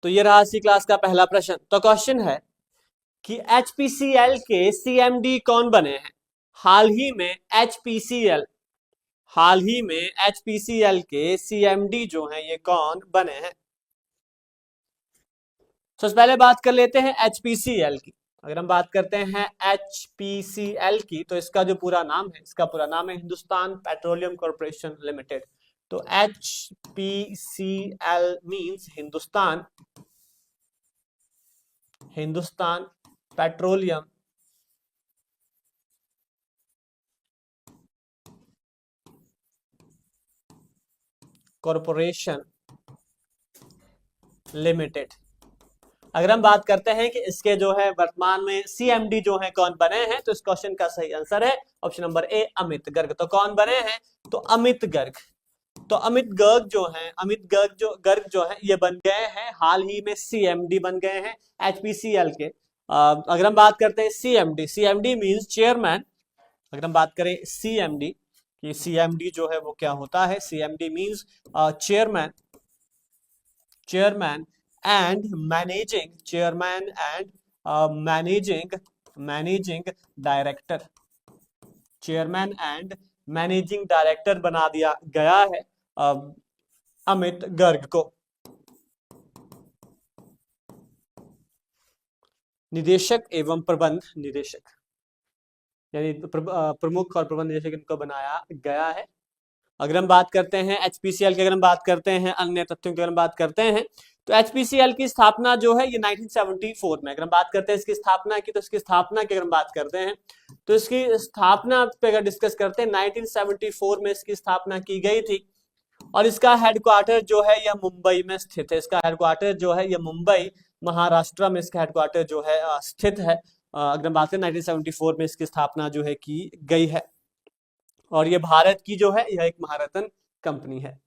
तो ये रहा सी क्लास का पहला प्रश्न। तो क्वेश्चन है कि एचपीसीएल के सीएमडी कौन बने हैं? हाल ही में एचपीसीएल के सीएमडी जो हैं ये कौन बने हैं? सबसे पहले बात कर लेते हैं एचपीसीएल की। अगर हम बात करते हैं एचपीसीएल की तो इसका जो पूरा नाम है हिंदुस्तान पेट्रोलियम कॉर्पोरेशन लिमिटेड। तो HPCL means Hindustan petroleum corporation limited. अगर हम बात करते हैं कि इसके जो है वर्तमान में सीएमडी जो है कौन बने हैं, तो इस क्वेश्चन का सही आंसर है ऑप्शन नंबर ए, अमित गर्ग। तो कौन बने हैं? तो अमित गर्ग। तो अमित गर्ग जो है ये बन गए हैं, हाल ही में सीएमडी बन गए हैं एचपीसीएल के। अगर हम बात करते हैं सीएमडी मींस चेयरमैन। अगर हम बात करें सीएमडी कि सीएमडी जो है वो क्या होता है, CMD means chairman and managing director. Chairman and managing director बना दिया गया है अमित गर्ग को। निदेशक एवं प्रबंध निदेशक, यानी प्रमुख और प्रबंध निदेशक इनको बनाया गया है। अगर हम बात करते हैं एचपीसीएल की, अगर हम बात करते हैं अन्य तथ्यों की, अगर हम बात करते हैं तो एचपीसीएल की स्थापना जो है ये 1974 में। अगर हम बात करते हैं इसकी स्थापना की, तो इसकी स्थापना की अगर हम बात करते हैं तो इसकी स्थापना पे अगर डिस्कस करते हैं 1974 में इसकी स्थापना की गई थी और इसका हेडक्वार्टर जो है यह मुंबई में स्थित है। इसका हेडक्वार्टर जो है यह मुंबई महाराष्ट्र में इसका हेडक्वार्टर जो है स्थित है। अगर हम बात करें 1974 में इसकी स्थापना जो है की गई है और ये भारत की जो है यह एक महारत्न कंपनी है।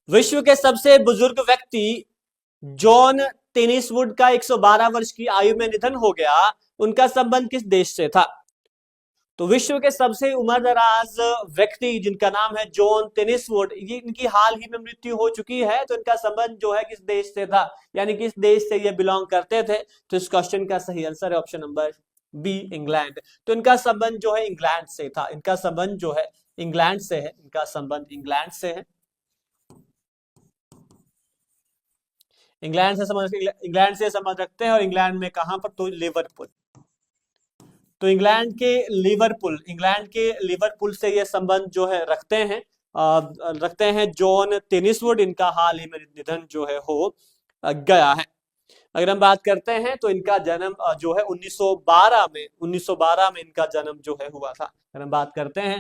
विश्व के सबसे बुजुर्ग व्यक्ति जॉन टेनिसवुड का 112 वर्ष की आयु में निधन हो गया। उनका संबंध किस देश से था? तो विश्व के सबसे उम्रदराज व्यक्ति जिनका नाम है जॉन टेनिसवुड, ये इनकी हाल ही में मृत्यु हो चुकी है। तो इनका संबंध जो है किस देश से था, यानी किस देश से ये बिलोंग करते थे? तो इस क्वेश्चन का सही आंसर है ऑप्शन नंबर बी, इंग्लैंड। तो इनका संबंध जो है इंग्लैंड से था, इनका संबंध जो है इंग्लैंड से है, इनका संबंध इंग्लैंड से है। इंग्लैंड से संबंध रखते हैं और इंग्लैंड में कहां पर? तो लिवरपूल। तो इंग्लैंड के लिवरपूल से ये संबंध जो है रखते हैं जॉन टेनिसवुड। इनका हाल ही में निधन जो है हो गया है। अगर हम बात करते हैं तो इनका जन्म जो है 1912 में इनका जन्म जो है हुआ था। अगर हम बात करते हैं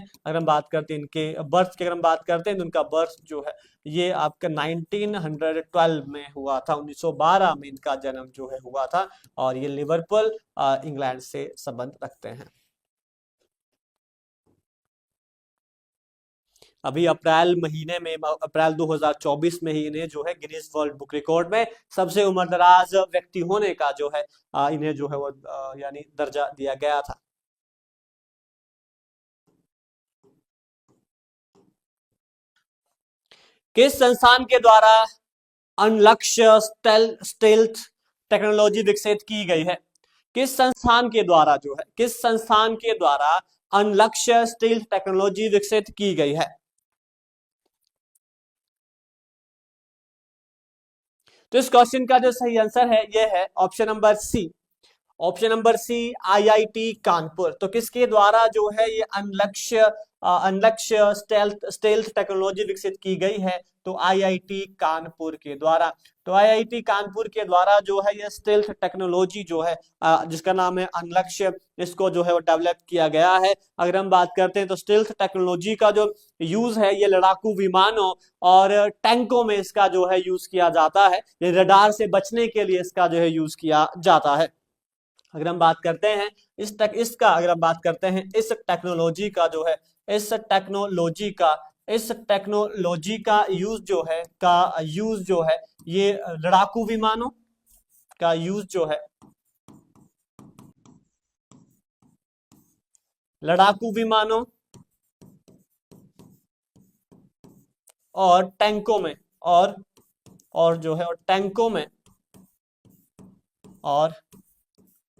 इनके बर्थ की, अगर हम बात करते हैं तो इनका बर्थ जो है ये आपका 1912 में हुआ था। 1912 में इनका जन्म जो है हुआ था और ये लिवरपूल इंग्लैंड से संबंध रखते हैं। अभी अप्रैल 2024 में ही इन्हें जो है गिनीज वर्ल्ड बुक रिकॉर्ड में सबसे उम्रदराज व्यक्ति होने का जो है इन्हें जो है वो यानी दर्जा दिया गया था। किस संस्थान के द्वारा अनलक्ष्य स्टेल्थ टेक्नोलॉजी विकसित की गई है? किस संस्थान के द्वारा अनलक्ष्य स्टेल्थ टेक्नोलॉजी विकसित की गई है? तो इस क्वेश्चन का जो सही आंसर है यह है option number C, IIT Kanpur. तो किसके द्वारा जो है ये अनलक्ष्य स्टेल्थ टेक्नोलॉजी विकसित की गई है? तो आईआईटी कानपुर के द्वारा। तो आईआईटी कानपुर के द्वारा जो है ये स्टेल्थ टेक्नोलॉजी जो है जिसका नाम है अनलक्ष्य, इसको जो है वो डेवलप किया गया है। अगर हम बात करते हैं तो स्टेल्थ टेक्नोलॉजी का जो यूज है ये लड़ाकू विमानों और टैंकों में इसका जो है यूज किया जाता है। ये रडार से बचने के लिए इसका जो है यूज किया जाता है। अगर हम बात करते हैं इस टेक्नोलॉजी का यूज जो है ये लड़ाकू विमानों का यूज जो है लड़ाकू विमानों और टैंकों में, और जो है और और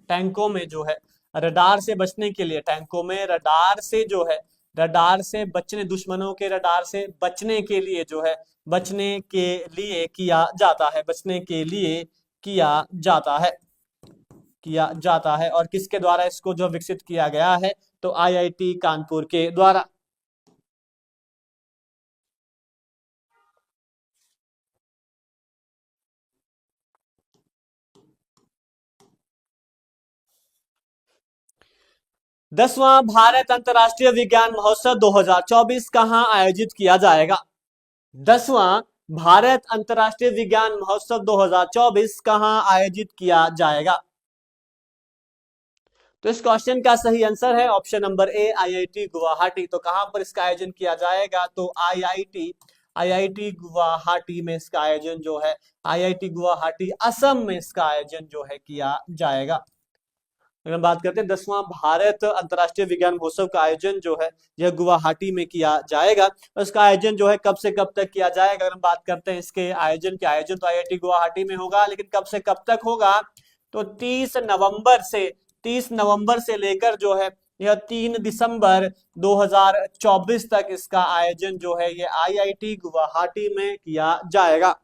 टैंकों में जो है रडार से बचने के लिए, टैंकों में रडार से जो है, रडार से बचने, दुश्मनों के रडार से बचने के लिए जो है, बचने के लिए किया जाता है, बचने के लिए किया जाता है। और किसके द्वारा इसको जो विकसित किया गया है, तो आईआईटी कानपुर के द्वारा। दसवां भारत अंतर्राष्ट्रीय विज्ञान महोत्सव 2024 कहां आयोजित किया जाएगा? 10वां भारत अंतर्राष्ट्रीय विज्ञान महोत्सव 2024 कहां आयोजित किया जाएगा? तो इस क्वेश्चन का सही आंसर है ऑप्शन नंबर ए, आईआईटी गुवाहाटी। तो कहां पर इसका आयोजन किया जाएगा? तो आईआईटी गुवाहाटी में इसका आयोजन जो है, आईआईटी गुवाहाटी असम में इसका आयोजन जो है किया जाएगा। अगर हम बात करते हैं 10वां भारत अंतर्राष्ट्रीय विज्ञान महोत्सव का आयोजन जो है यह गुवाहाटी में किया जाएगा। उसका आयोजन जो है कब से कब तक किया जाएगा? अगर हम बात करते हैं इसके आयोजन के, आयोजन तो आईआईटी गुवाहाटी में होगा, लेकिन कब से कब तक होगा? तो 30 नवंबर से लेकर जो है यह 3 दिसंबर 2024 तक इसका आयोजन जो है ये आईआईटी गुवाहाटी में किया जाएगा।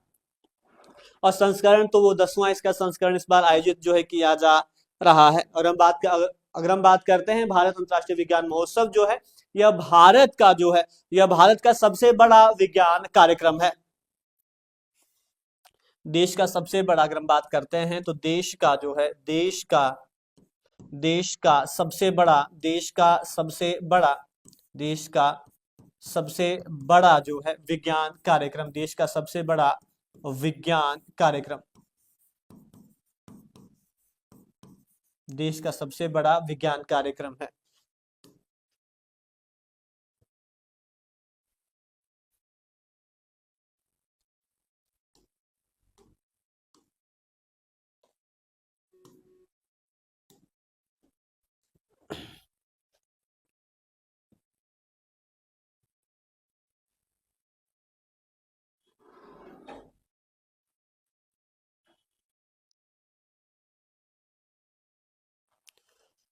और संस्करण तो वो 10वां इसका संस्करण इस बार आयोजित जो है किया जा रहा है। और अगर हम बात करते हैं भारत अंतर्राष्ट्रीय विज्ञान महोत्सव जो है, यह भारत का जो है, यह भारत का सबसे बड़ा विज्ञान कार्यक्रम है। देश का सबसे बड़ा, अगर हम बात करते हैं तो देश का जो है, देश का सबसे बड़ा जो है विज्ञान कार्यक्रम, देश का सबसे बड़ा विज्ञान कार्यक्रम, देश का सबसे बड़ा विज्ञान कार्यक्रम है।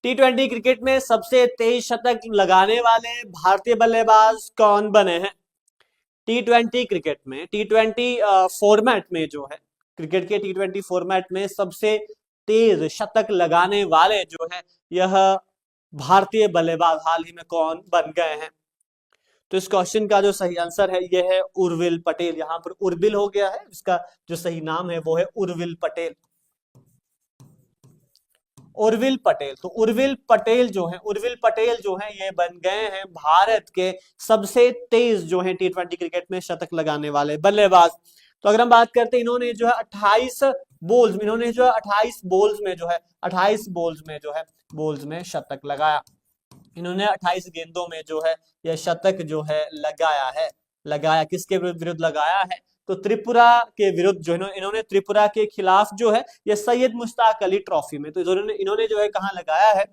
T20 क्रिकेट में सबसे तेज शतक लगाने वाले भारतीय बल्लेबाज कौन बने हैं? T20 क्रिकेट में, T20 फॉर्मेट में जो है, क्रिकेट के T20 फॉर्मेट में सबसे तेज शतक लगाने वाले जो है यह भारतीय बल्लेबाज हाल ही में कौन बन गए हैं? तो इस क्वेश्चन का जो सही आंसर है यह है उर्विल पटेल। यहां पर उर्विल हो गया है, इसका जो सही नाम है वो है उर्विल पटेल। उर्विल पटेल, तो उर्विल पटेल जो है ये बन गए हैं भारत के सबसे तेज जो है T20 क्रिकेट में शतक लगाने वाले बल्लेबाज। तो अगर हम बात करते हैं, इन्होंने जो है 28 बोल्स में शतक लगाया। इन्होंने 28 गेंदों में जो है यह शतक जो है लगाया किसके विरुद्ध लगाया है? तो त्रिपुरा के विरुद्ध, जो इन्होंने त्रिपुरा के खिलाफ जो है ये सैयद मुश्ताक अली ट्रॉफी में, तो इन्होंने जो है कहां लगाया है?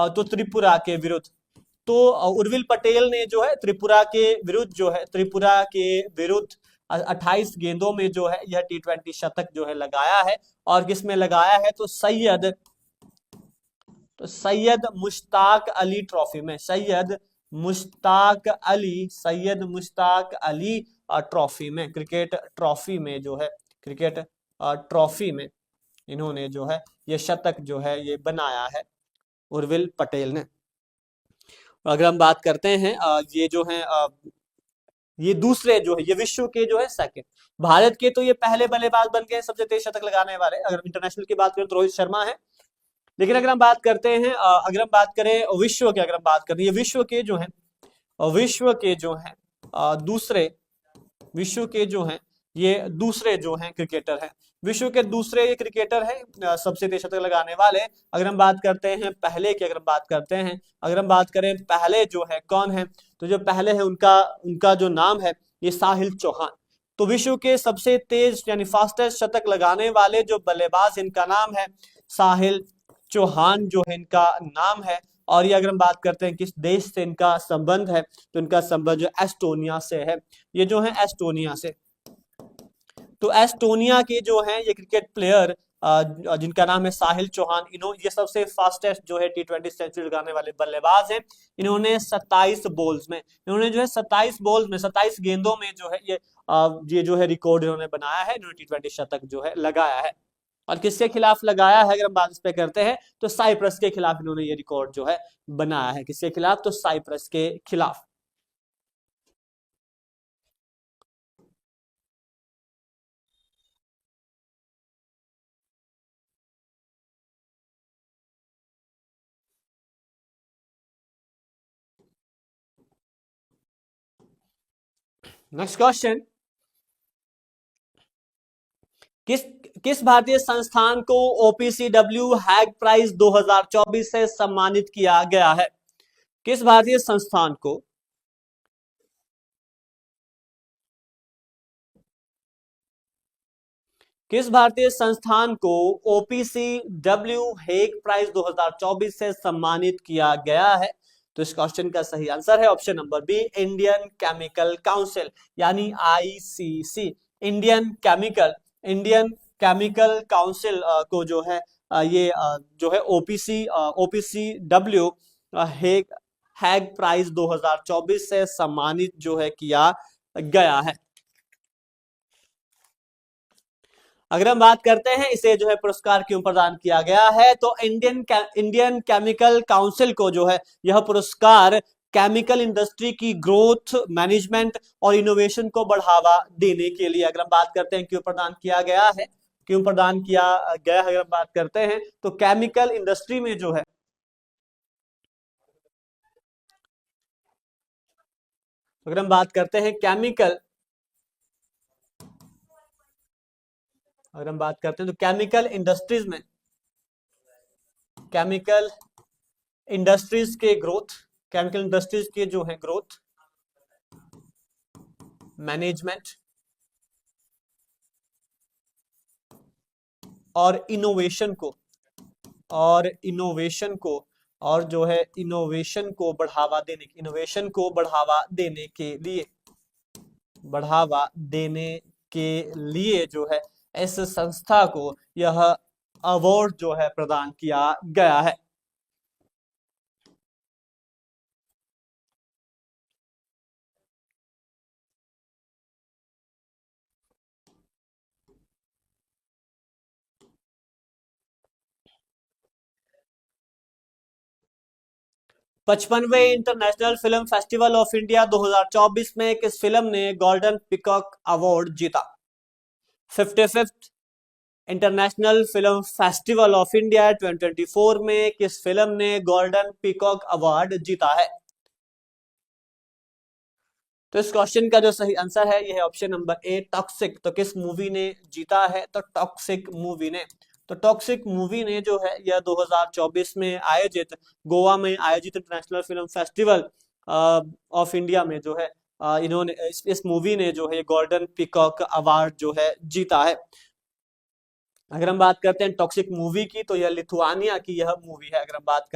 तो त्रिपुरा के विरुद्ध। तो उर्विल पटेल ने जो है त्रिपुरा के विरुद्ध 28 गेंदों में जो है यह T20 शतक जो है लगाया है। और किसमें लगाया है? तो सैयद मुश्ताक अली ट्रॉफी में, सैयद मुश्ताक अली ट्रॉफी में, क्रिकेट ट्रॉफी में इन्होंने जो है ये शतक जो है ये बनाया है उर्विल पटेल ने। अगर हम बात करते हैं ये जो है ये दूसरे जो है, ये विश्व के जो है सेकंड, भारत के तो ये पहले बल्लेबाज बन गए सबसे तेज शतक लगाने वाले। अगर इंटरनेशनल की बात करें तो रोहित शर्मा है, लेकिन अगर हम बात करते हैं, अगर हम बात करें विश्व के, अगर हम बात करें ये विश्व के जो है ये दूसरे जो हैं क्रिकेटर हैं, विश्व के दूसरे ये क्रिकेटर हैं सबसे तेज शतक लगाने वाले। अगर हम बात करते हैं पहले की, अगर हम बात करें पहले जो है कौन है, तो जो पहले है उनका जो नाम है ये साहिल चौहान। तो विश्व के सबसे तेज यानी फास्टेस्ट शतक लगाने वाले जो बल्लेबाज, इनका नाम है साहिल चौहान, जो है इनका नाम है और ये अगर हम बात करते हैं किस देश से इनका संबंध है, तो इनका संबंध जो एस्टोनिया से है। ये जो है एस्टोनिया से। तो एस्टोनिया के जो हैं ये क्रिकेट प्लेयर जिनका नाम है साहिल चौहान, ये सबसे फास्टेस्ट जो है T20 सेंचुरी लगाने वाले बल्लेबाज हैं। इन्होंने 27 बॉल्स में, इन्होंने जो है 27 बॉल्स में 27 गेंदों में जो है ये जो है रिकॉर्ड इन्होंने बनाया है, इन्होंने T20 शतक जो है लगाया है। और किसके खिलाफ लगाया है अगर हम बात इस पे करते हैं, तो साइप्रस के खिलाफ इन्होंने ये रिकॉर्ड जो है बनाया है। किसके खिलाफ? तो साइप्रस के खिलाफ। नेक्स्ट क्वेश्चन, किस किस भारतीय संस्थान को OPCW हैग प्राइज 2024 से सम्मानित किया गया है? किस भारतीय संस्थान को किस भारतीय संस्थान को OPCW हेग प्राइज 2024 से सम्मानित किया गया है? तो इस क्वेश्चन का सही आंसर है option number B, Indian Chemical Council, यानी ICC। इंडियन केमिकल काउंसिल को जो है जो है OPCW हेग हैग प्राइज 2024 से सम्मानित जो है किया गया है। अगर हम बात करते हैं इसे जो है पुरस्कार क्यों प्रदान किया गया है, तो इंडियन केमिकल काउंसिल को जो है यह पुरस्कार केमिकल इंडस्ट्री की ग्रोथ, मैनेजमेंट और इनोवेशन को बढ़ावा देने के लिए, अगर हम बात करते हैं क्यों प्रदान किया गया है, क्यों प्रदान किया गया है, अगर हम बात करते हैं तो केमिकल इंडस्ट्री में जो है, अगर हम बात करते हैं अगर हम बात करते हैं तो केमिकल इंडस्ट्रीज के ग्रोथ, केमिकल इंडस्ट्रीज के जो है ग्रोथ, मैनेजमेंट और इनोवेशन को और इनोवेशन को और जो है इनोवेशन को बढ़ावा देने के लिए जो है इस संस्था को यह अवार्ड जो है प्रदान किया गया है। 55वें international film festival of India 2024 में किस फिल्म ने गोल्डन पिकॉक अवार्ड जीता? 55th international film festival of India 2024 में किस फिल्म ने गोल्डन पिकॉक अवार्ड जीता है? तो इस क्वेश्चन का जो सही आंसर है यह है ऑप्शन नंबर ए, टॉक्सिक। तो किस मूवी ने जीता है? तो टॉक्सिक मूवी ने। तो टॉक्सिक मूवी ने जो है यह 2024 में आयोजित, गोवा में आयोजित international film festival of India में जो है इन्होंने इस मूवी ने जो है गोल्डन पिकॉक अवार्ड जो है जीता है। अगर हम बात करते हैं टॉक्सिक मूवी की, तो यह लिथुआनिया की यह मूवी है। अगर हम बात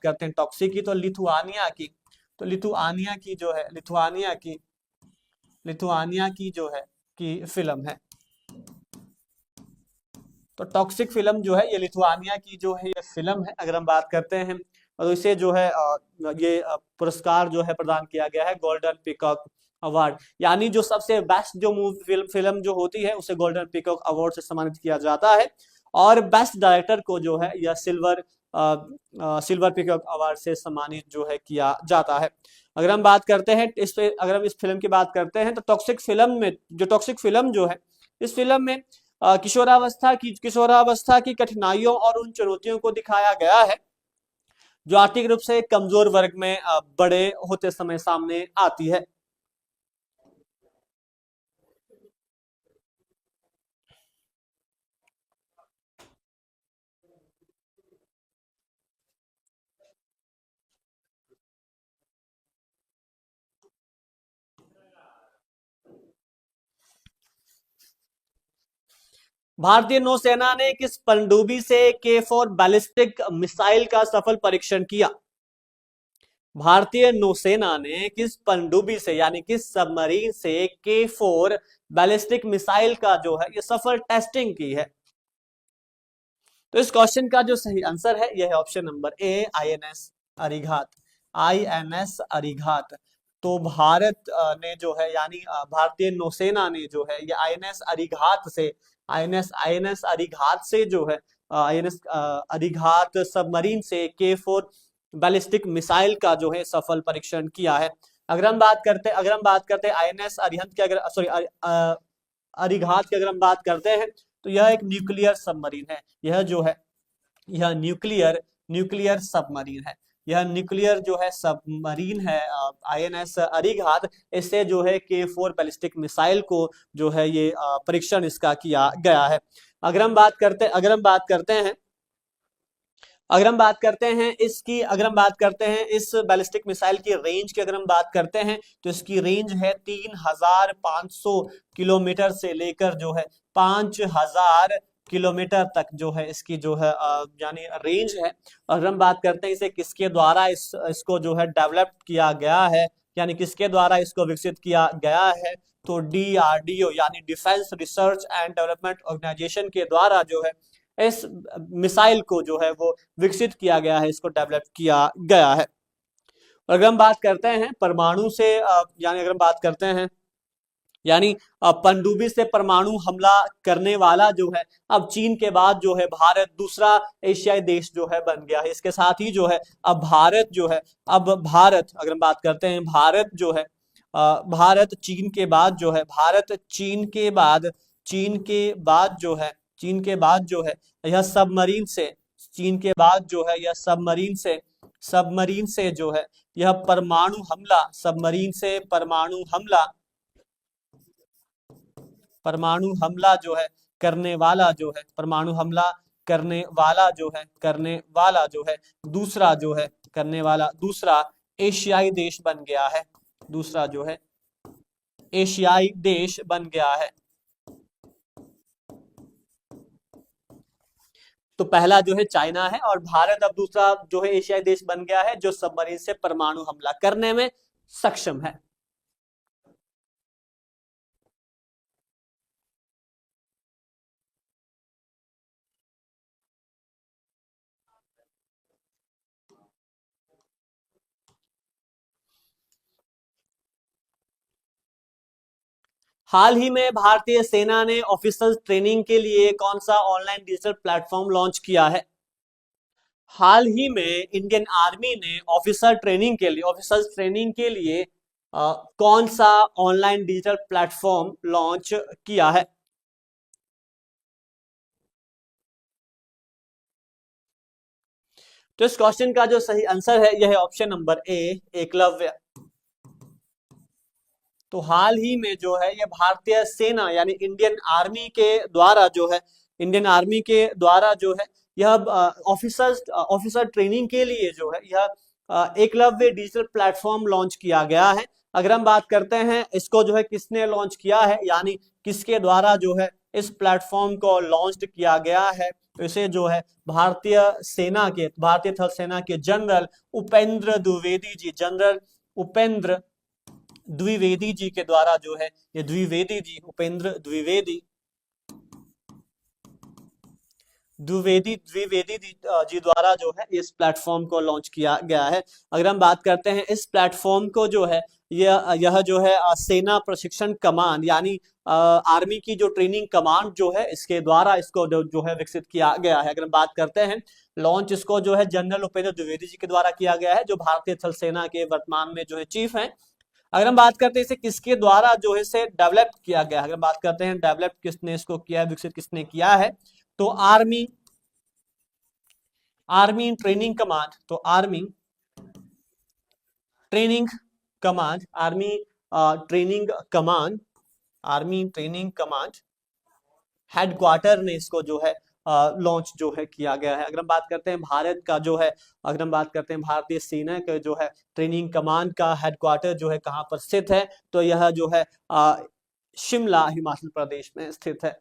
करते हैं टॉक्सिक की, तो लिथुआनिया की, तो लिथुआनिया की जो है की फिल्म है। तो टॉक्सिक फिल्म जो है ये लिथुआनिया की जो है ये फिल्म है। अगर हम बात करते हैं और इसे जो है पुरस्कार जो है प्रदान किया गया है गोल्डन पिकॉक अवार्ड, यानी जो सबसे बेस्ट जो मूवी फिल्म जो होती है उसे गोल्डन पिकॉक अवार्ड से सम्मानित किया जाता है। और बेस्ट डायरेक्टर को जो है यह सिल्वर पिकॉक अवार्ड से सम्मानित जो है किया जाता है। अगर हम बात करते हैं अगर हम इस फिल्म की बात करते हैं तो टॉक्सिक फिल्म जो है, इस फिल्म में किशोरावस्था की कठिनाइयों और उन चुनौतियों को दिखाया गया है जो आर्थिक रूप से कमजोर वर्ग में बड़े होते समय सामने आती है। भारतीय नौसेना ने किस पनडुब्बी से K4 बैलिस्टिक मिसाइल का सफल परीक्षण किया? भारतीय नौसेना ने किस पनडुब्बी से यानी किस सबमरीन से K4 बैलिस्टिक मिसाइल का जो है ये सफल टेस्टिंग की है? तो इस क्वेश्चन का जो सही आंसर है यह है ऑप्शन नंबर ए, आईएनएस अरिघात। आईएनएस अरिघात। तो भारत ने जो है यानी भारतीय नौसेना ने जो है ये आईएनएस अरिघात से आईएनएस अरिघात से जो है आईएनएस अरिघात सबमरीन से K4 बैलिस्टिक मिसाइल का जो है सफल परीक्षण किया है। अगर हम बात करते हैं आईएनएस अरिहंत की, अगर सॉरी अरिघात की अगर हम बात करते हैं तो यह एक न्यूक्लियर सबमरीन है। यह जो है यह न्यूक्लियर सबमरीन है। यह न्यूक्लियर जो है सबमरीन है आईएनएस अरिघात। इससे जो है K4 बैलिस्टिक मिसाइल को जो है ये परीक्षण इसका किया गया है। अगर हम बात करते हैं इस बैलिस्टिक मिसाइल की रेंज की अगर हम बात करते हैं तो इसकी रेंज है 3500 किलोमीटर से लेकर जो है 5000 किलोमीटर तक जो है इसकी जो है यानी रेंज है। अगर हम बात करते हैं इसे किसके द्वारा इसको जो है डेवलप किया गया है यानी किसके द्वारा इसको विकसित किया गया है, तो DRDO यानी Defence Research and Development Organisation के द्वारा जो है इस मिसाइल को जो है वो विकसित किया गया है, इसको डेवलप किया गया है। अगर हम बात करते हैं परमाणु से यानी अगर हम बात करते हैं यानी पनडुब्बी से परमाणु हमला करने वाला जो है अब चीन के बाद जो है भारत दूसरा एशियाई देश जो है बन गया है। इसके साथ ही जो है अब भारत अगर हम बात करते हैं भारत जो है भारत चीन के बाद जो है चीन के बाद जो है यह सबमरीन से चीन के बाद जो है यह सबमरीन से जो है यह परमाणु हमला परमाणु हमला जो है करने वाला जो है दूसरा एशियाई देश बन गया है। दूसरा जो है एशियाई देश बन गया है। तो पहला जो है चाइना है और भारत अब दूसरा जो है एशियाई देश बन गया है जो सबमरीन से परमाणु हमला करने में सक्षम है। हाल ही में भारतीय सेना ने ऑफिसर्स ट्रेनिंग के लिए कौन सा ऑनलाइन डिजिटल प्लेटफॉर्म लॉन्च किया है? हाल ही में इंडियन आर्मी ने ऑफिसर्स ट्रेनिंग के लिए कौन सा ऑनलाइन डिजिटल प्लेटफॉर्म लॉन्च किया है? तो इस क्वेश्चन का जो सही आंसर है यह है ऑप्शन नंबर ए, एकलव्य। तो हाल ही में जो है ये भारतीय सेना यानी इंडियन आर्मी के द्वारा जो है यह ऑफिसर ट्रेनिंग के लिए जो है यह एकलव्य डिजिटल प्लेटफॉर्म लॉन्च किया गया है। अगर हम बात करते हैं इसको जो है किसने लॉन्च किया है यानी किसके द्वारा जो है इस प्लेटफॉर्म को लॉन्च किया गया है, तो इसे जो है भारतीय थल सेना के जनरल उपेंद्र द्विवेदी जी के द्वारा जो है ये उपेंद्र द्विवेदी जी द्वारा जो है इस प्लेटफॉर्म को लॉन्च किया गया है। अगर हम बात करते हैं इस प्लेटफॉर्म को जो है यह जो है सेना प्रशिक्षण कमान यानी आर्मी की जो ट्रेनिंग कमांड जो है इसके द्वारा इसको जो है विकसित किया गया है। अगर हम बात करते हैं लॉन्च इसको जो है जनरल उपेंद्र द्विवेदी जी के द्वारा किया गया है जो भारतीय थल सेना के वर्तमान में जो है चीफ हैं। अगर हम बात करते हैं इसे किसके द्वारा जो है इसे डेवलप किया गया है, अगर बात करते हैं डेवलप किसने इसको किया है, विकसित किसने किया है, तो आर्मी ट्रेनिंग कमांड हेडक्वार्टर ने इसको जो है लॉन्च जो है किया गया है। अगर हम बात करते हैं भारतीय सेना का जो है ट्रेनिंग कमांड का हेडक्वार्टर जो है कहां पर स्थित है, तो यह जो है शिमला हिमाचल प्रदेश में स्थित है।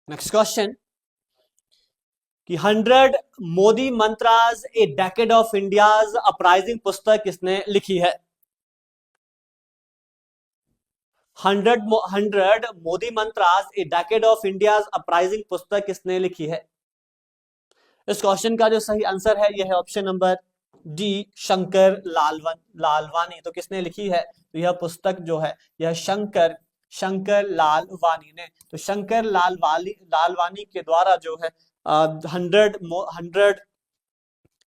नेक्स्ट क्वेश्चन कि 100 मोदी मंत्रास ए डेकेड ऑफ इंडियाज अपराइजिंग पुस्तक किसने लिखी है? 100 मोदी मंत्रास ए डेकेड ऑफ इंडियाज अपराइजिंग पुस्तक किसने लिखी है? इस क्वेश्चन का जो सही आंसर है यह है option number D, Shankar Lalwani. तो किसने लिखी है? तो यह पुस्तक जो है यह शंकर लालवानी ने, तो शंकर लालवानी के द्वारा जो है 100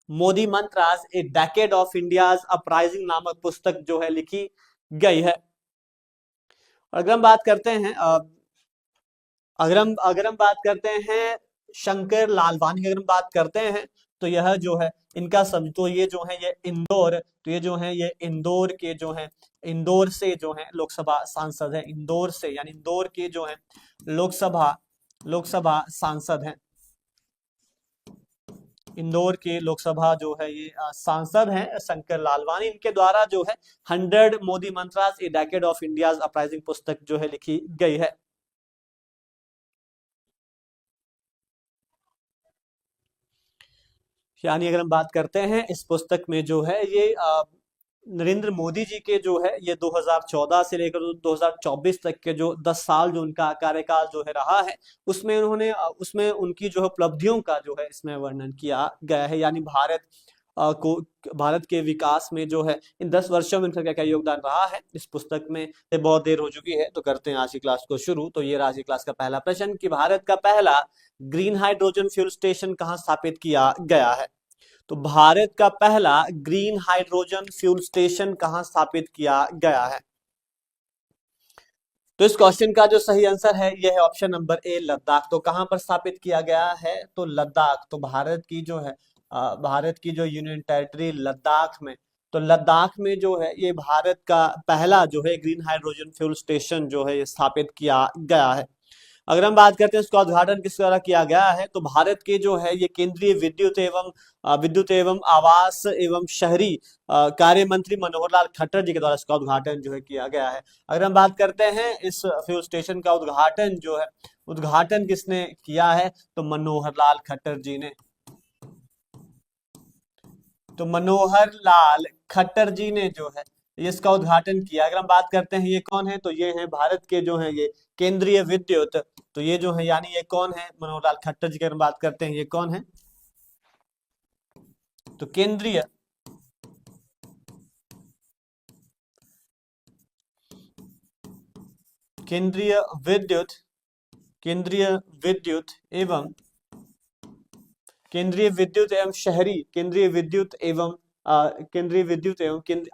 मोदी मंत्रास ए डेकेड ऑफ इंडियाज अपराइजिंग नामक पुस्तक जो है लिखी गई है। अगर हम बात करते हैं अगर हम बात करते हैं शंकर लालवानी की, अगर हम बात करते हैं तो यह जो है इनका तो ये जो है ये इंदौर, तो ये जो है ये इंदौर के जो है इंदौर से जो है लोकसभा सांसद है, इंदौर से, यानी इंदौर के जो है लोकसभा सांसद हैं, इंदौर के लोकसभा जो है ये सांसद हैं शंकर लालवानी। इनके द्वारा जो है 100 मोदी मंत्रास ए डेकेड ऑफ इंडियाज अपराइजिंग पुस्तक जो है लिखी गई है। यानी अगर हम बात करते हैं इस पुस्तक में जो है ये नरेंद्र मोदी जी के जो है ये 2014 से लेकर 2024 तक के जो 10 साल जो उनका कार्यकाल जो है रहा है उसमें उनकी जो है उपलब्धियों का जो है इसमें वर्णन किया गया है। यानी भारत के विकास में जो है इन 10 वर्षों में इनका क्या क्या योगदान रहा है इस पुस्तक में। बहुत देर हो चुकी है तो करते हैं आज की क्लास को शुरू। तो ये आज की क्लास का पहला प्रश्न कि भारत का पहला ग्रीन हाइड्रोजन फ्यूल स्टेशन कहाँ स्थापित किया गया है? तो भारत का पहला ग्रीन हाइड्रोजन फ्यूल स्टेशन कहां स्थापित किया गया है? तो इस क्वेश्चन का जो सही आंसर है यह है ऑप्शन नंबर ए, लद्दाख। तो कहां पर स्थापित किया गया है? तो लद्दाख। तो भारत की जो यूनियन टेरिटरी लद्दाख में, तो लद्दाख में जो है ये भारत का पहला जो है ग्रीन हाइड्रोजन फ्यूल स्टेशन जो है ये स्थापित किया गया है। अगर हम बात करते हैं इसका उद्घाटन किस द्वारा किया गया है? तो भारत के जो है ये केंद्रीय विद्युत एवं आवास एवं शहरी कार्य मंत्री मनोहर लाल खट्टर जी के द्वारा इसका उद्घाटन जो है किया गया है। अगर हम बात करते हैं इस फ्यूल स्टेशन का उद्घाटन किसने किया है? तो मनोहर लाल खट्टर जी ने। तो मनोहर लाल खट्टर जी ने जो है इसका उद्घाटन किया। अगर हम बात करते हैं ये कौन है? तो ये है भारत के जो है ये केंद्रीय विद्युत, तो ये जो है यानी ये कौन है? मनोहर लाल खट्टर जी की अगर बात करते हैं ये कौन है? तो केंद्रीय विद्युत एवं शहरी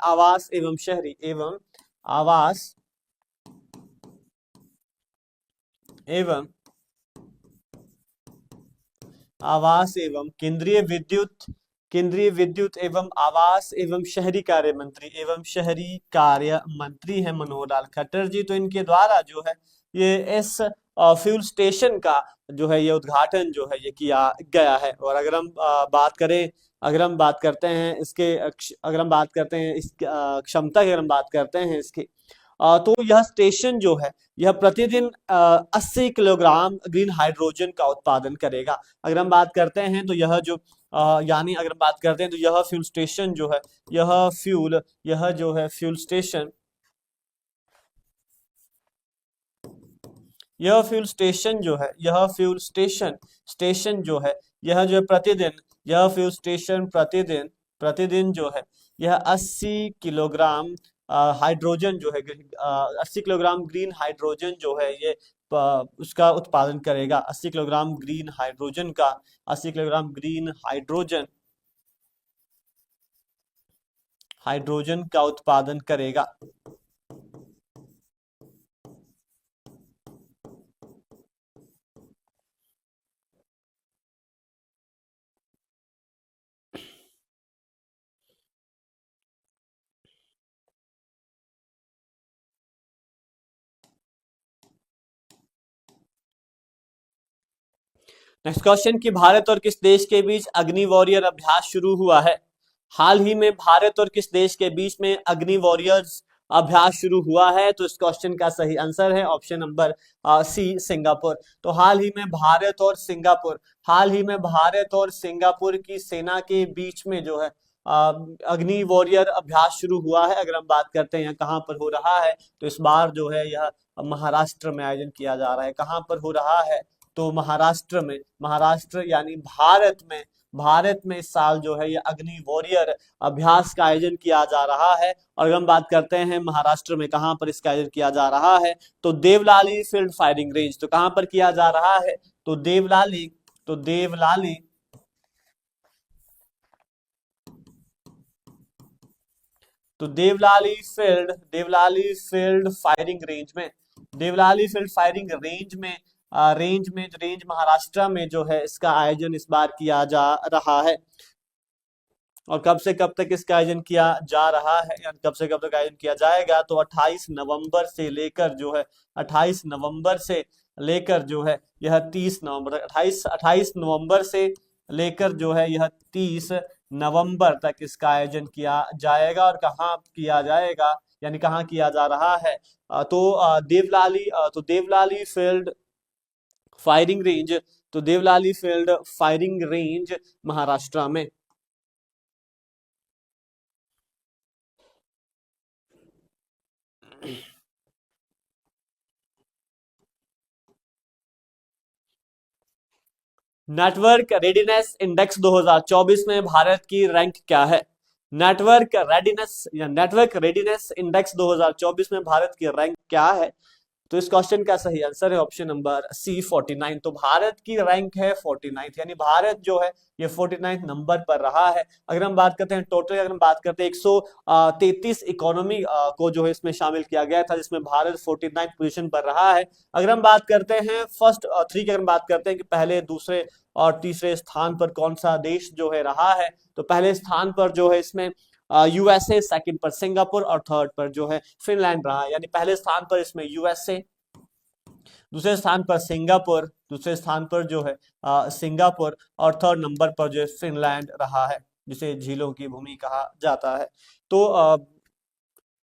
आवास एवं केंद्रीय विद्युत एवं आवास एवं शहरी कार्य मंत्री है मनोहर लाल खट्टर जी। तो इनके द्वारा जो है ये इस फ्यूल स्टेशन का जो है ये उद्घाटन जो है ये किया गया है। और अगर हम बात करते हैं इसके क्षमता की, अगर हम बात करते हैं इसकी, तो यह स्टेशन जो है यह प्रतिदिन 80 किलोग्राम ग्रीन हाइड्रोजन का उत्पादन करेगा। अगर हम बात करते हैं तो यह जो अगर हम बात करते हैं तो यह फ्यूल स्टेशन जो है फ्यूल स्टेशन प्रतिदिन जो है यह 80 किलोग्राम हाइड्रोजन जो है 80 किलोग्राम ग्रीन हाइड्रोजन जो है ये उसका उत्पादन करेगा। 80 किलोग्राम ग्रीन हाइड्रोजन का उत्पादन करेगा। नेक्स्ट क्वेश्चन कि भारत और किस देश के बीच अग्नि वॉरियर अभ्यास शुरू हुआ है? हाल ही में भारत और किस देश के बीच में अग्नि वॉरियर्स अभ्यास शुरू हुआ है? तो इस क्वेश्चन का सही आंसर है ऑप्शन नंबर सी, सिंगापुर। तो हाल ही में भारत और सिंगापुर की सेना के बीच में जो है अग्नि वॉरियर अभ्यास शुरू हुआ है। अगर हम बात करते हैं कहाँ पर हो रहा है, तो इस बार जो है यह महाराष्ट्र में आयोजन किया जा रहा है। कहाँ पर हो रहा है? तो महाराष्ट्र में, महाराष्ट्र यानी भारत में इस साल जो है ये अग्नि वॉरियर अभ्यास का आयोजन किया जा रहा है। और अगर हम बात करते हैं महाराष्ट्र में कहाँ पर इसका आयोजन किया जा रहा है, तो देवलाली फील्ड फायरिंग रेंज। तो कहाँ पर किया जा रहा है? तो देवलाली तो देवलाली तो देवलाली फील्ड फायरिंग रेंज में, देवलाली फील्ड फायरिंग रेंज में रेंज महाराष्ट्र में जो है इसका आयोजन इस बार किया जा रहा है। और कब से कब तक इसका आयोजन किया जा रहा है, यानी कब से कब तक आयोजन किया जाएगा? तो 28 नवंबर से लेकर जो है 28 नवंबर से लेकर जो है यह 30 नवंबर तक, 28 नवंबर से लेकर जो है यह 30 नवंबर तक इसका आयोजन किया जाएगा। और कहाँ किया जाएगा, यानी कहाँ किया जा रहा है? देवलाली फील्ड फायरिंग रेंज, तो Devlali field firing range Maharashtra में। नेटवर्क रेडीनेस इंडेक्स 2024 में भारत की रैंक क्या है? नेटवर्क रेडीनेस इंडेक्स 2024 में भारत की रैंक क्या है? तो इस क्वेश्चन का सही आंसर है ऑप्शन नंबर सी, 49। तो भारत की रैंक है 49, यानी भारत जो है ये 49 नंबर पर रहा है। अगर हम बात करते हैं टोटल, अगर हम बात करते हैं 133 इकोनॉमी को जो है इसमें शामिल किया गया था, जिसमें भारत 49 पोजीशन पर रहा है। अगर हम बात करते हैं फर्स्ट 3 की, अगर हम बात करते हैं कि पहले, दूसरे और तीसरे स्थान पर कौन सा देश जो है रहा है, तो पहले स्थान पर जो है इसमें यूएसए, सेकंड पर सिंगापुर और थर्ड पर जो है फिनलैंड रहा है। यानी पहले स्थान पर इसमें यूएसए, दूसरे स्थान पर जो है सिंगापुर और थर्ड नंबर पर जो है फिनलैंड रहा है, जिसे झीलों की भूमि कहा जाता है। तो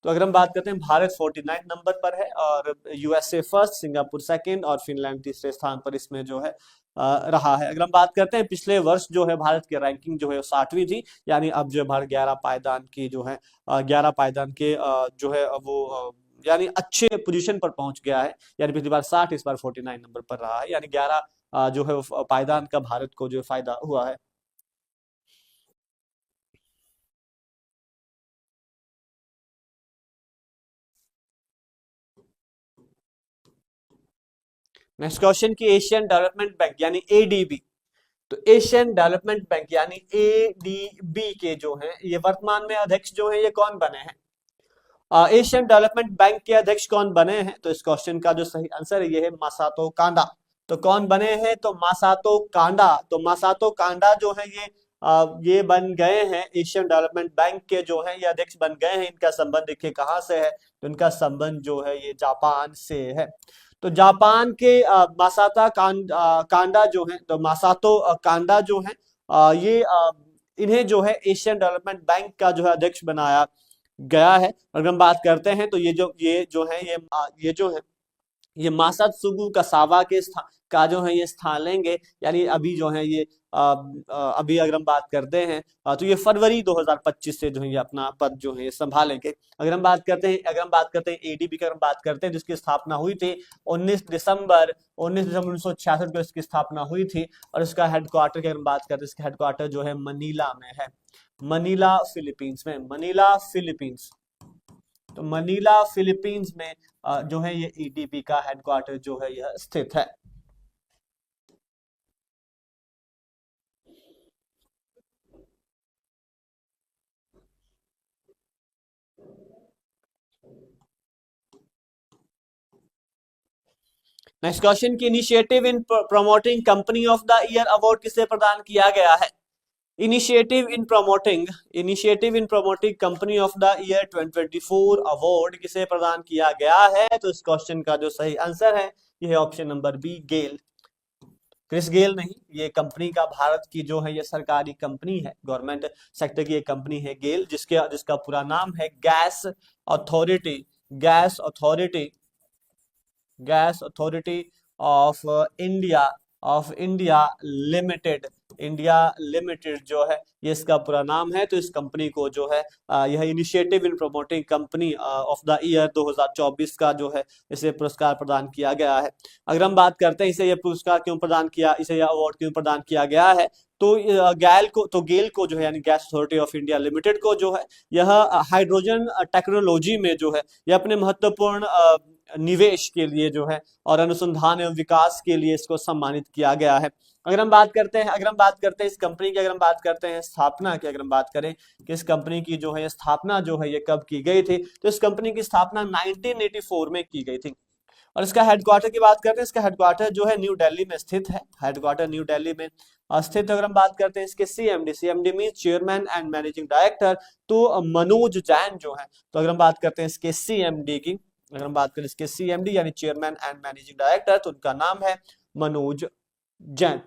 अगर हम बात करते हैं भारत 49 नंबर पर है और यूएसए फर्स्ट, सिंगापुर सेकंड और फिनलैंड तीसरे स्थान पर इसमें जो है रहा है। अगर हम बात करते हैं पिछले वर्ष जो है भारत की रैंकिंग जो है 60वीं थी, यानी अब जो भारत 11 पायदान की जो है 11 पायदान के जो है वो यानी अच्छे पोजीशन पर पहुंच गया है। यानी पिछली बार 60, इस बार 49 नंबर पर रहा है, यानी 11 जो है पायदान का भारत को जो फायदा हुआ है। नेक्स्ट क्वेश्चन की एशियन डेवलपमेंट बैंक यानी एडीबी, तो एशियन डेवलपमेंट बैंक यानी एडीबी के जो है ये वर्तमान में अध्यक्ष जो है ये कौन बने हैं? एशियन डेवलपमेंट बैंक के अध्यक्ष कौन बने हैं? तो इस क्वेश्चन का जो सही आंसर है ये है मासातो कांडा। तो कौन बने हैं? तो मासातो कांडा। तो मासातो कांडा जो है ये बन गए हैं एशियन डेवलपमेंट बैंक के जो है ये अध्यक्ष बन गए हैं। इनका संबंध देखिए कहाँ से है, तो इनका संबंध जो है ये जापान से है। तो जापान के कांडा जो है, तो मासातो कांडा जो है इन्हें जो है एशियन डेवलपमेंट बैंक का जो है अध्यक्ष बनाया गया है। अगर हम बात करते हैं तो ये मासात्सुगु कसावा का जो है ये स्थान लेंगे। यानी अभी जो है ये अभी अगर हम बात करते हैं तो ये फरवरी 2025 से जो है ये अपना पद जो है ये संभालेंगे। अगर हम बात करते हैं एडीबी की, अगर हम बात करते हैं जिसकी स्थापना हुई थी 19 दिसंबर 1966 को इसकी स्थापना हुई थी। और इसका हेडक्वार्टर की अगर हम बात करते हैं, इसका हेडक्वार्टर जो है मनीला में है, मनीला फिलीपींस में, मनीला फिलीपींस। तो मनीला फिलीपींस में जो है ये ईडीपी का हेडक्वार्टर जो है यह स्थित है। नेक्स्ट क्वेश्चन की initiative in promoting company of the year award किसे प्रदान किया गया है? Initiative in promoting company of the year 2024 award किसे प्रदान किया गया है? तो इस क्वेश्चन का जो सही आंसर है यह है ऑप्शन नंबर बी, गेल। क्रिस गेल नहीं, ये कंपनी का भारत की जो है ये सरकारी कंपनी है, गवर्नमेंट सेक्टर की एक कंपनी है गेल, जिसका पूरा नाम है authority gas authority gas authority of India of India limited जो है ये इसका पूरा नाम है। तो इस कंपनी को जो है यह initiative in promoting company of the year 2024 का जो है इसे पुरस्कार प्रदान किया गया है। अगर हम बात करते हैं इसे यह पुरस्कार क्यों प्रदान किया, इसे यह अवार्ड क्यों प्रदान किया गया है, तो गेल को जो है यानी gas authority of India limited को जो है यह हाइड्रोजन टेक्नोलॉजी में जो है यह अपने महत्वपूर्ण निवेश के लिए जो है और अनुसंधान एवं विकास के लिए इसको सम्मानित किया गया है। अगर हम बात करते हैं इस कंपनी की, अगर हम बात करते हैं स्थापना की, अगर हम बात करें कि इस कंपनी की जो है स्थापना जो है ये कब की गई थी, तो इस कंपनी की स्थापना 1984 में की गई थी। और इसका हेडक्वार्टर की बात करते हैं, इसका हेडक्वार्टर जो है न्यू दिल्ली में स्थित है, हेडक्वार्टर न्यू दिल्ली में स्थित। अगर हम बात करते हैं इसके CMD mean chairman and managing director, तो मनोज जैन जो है, तो अगर हम बात करते हैं इसके सीएमडी की, अगर हम बात करें इसके सीएमडी यानी चेयरमैन एंड मैनेजिंग डायरेक्टर, तो उनका नाम है मनोज जैन।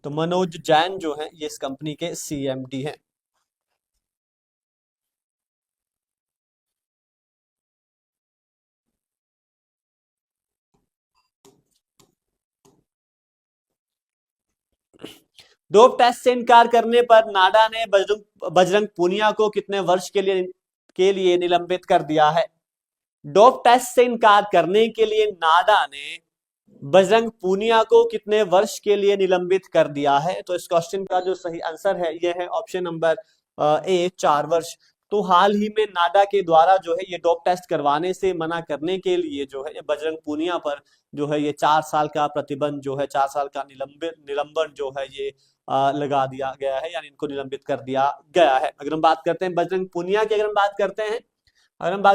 तो मनोज जैन जो है ये इस कंपनी के सीएमडी हैं। डोप टेस्ट से इनकार करने पर नाडा ने बजरंग पूनिया को कितने वर्ष के लिए निलंबित कर दिया है? डोप टेस्ट से इनकार करने के लिए नाडा ने बजरंग पूनिया को कितने वर्ष के लिए निलंबित कर दिया है? तो इस क्वेश्चन का जो सही आंसर है यह है ऑप्शन नंबर ए, 4 वर्ष। तो हाल ही में नाडा के द्वारा जो है ये डोप टेस्ट करवाने से मना करने के लिए जो है बजरंग पूनिया पर जो है ये 4 साल का प्रतिबंध जो है 4 साल का निलंबन जो है ये लगा दिया गया है, यानी इनको निलंबित कर दिया गया है। अगर हम बात करते हैं बजरंग पूनिया की, अगर हम बात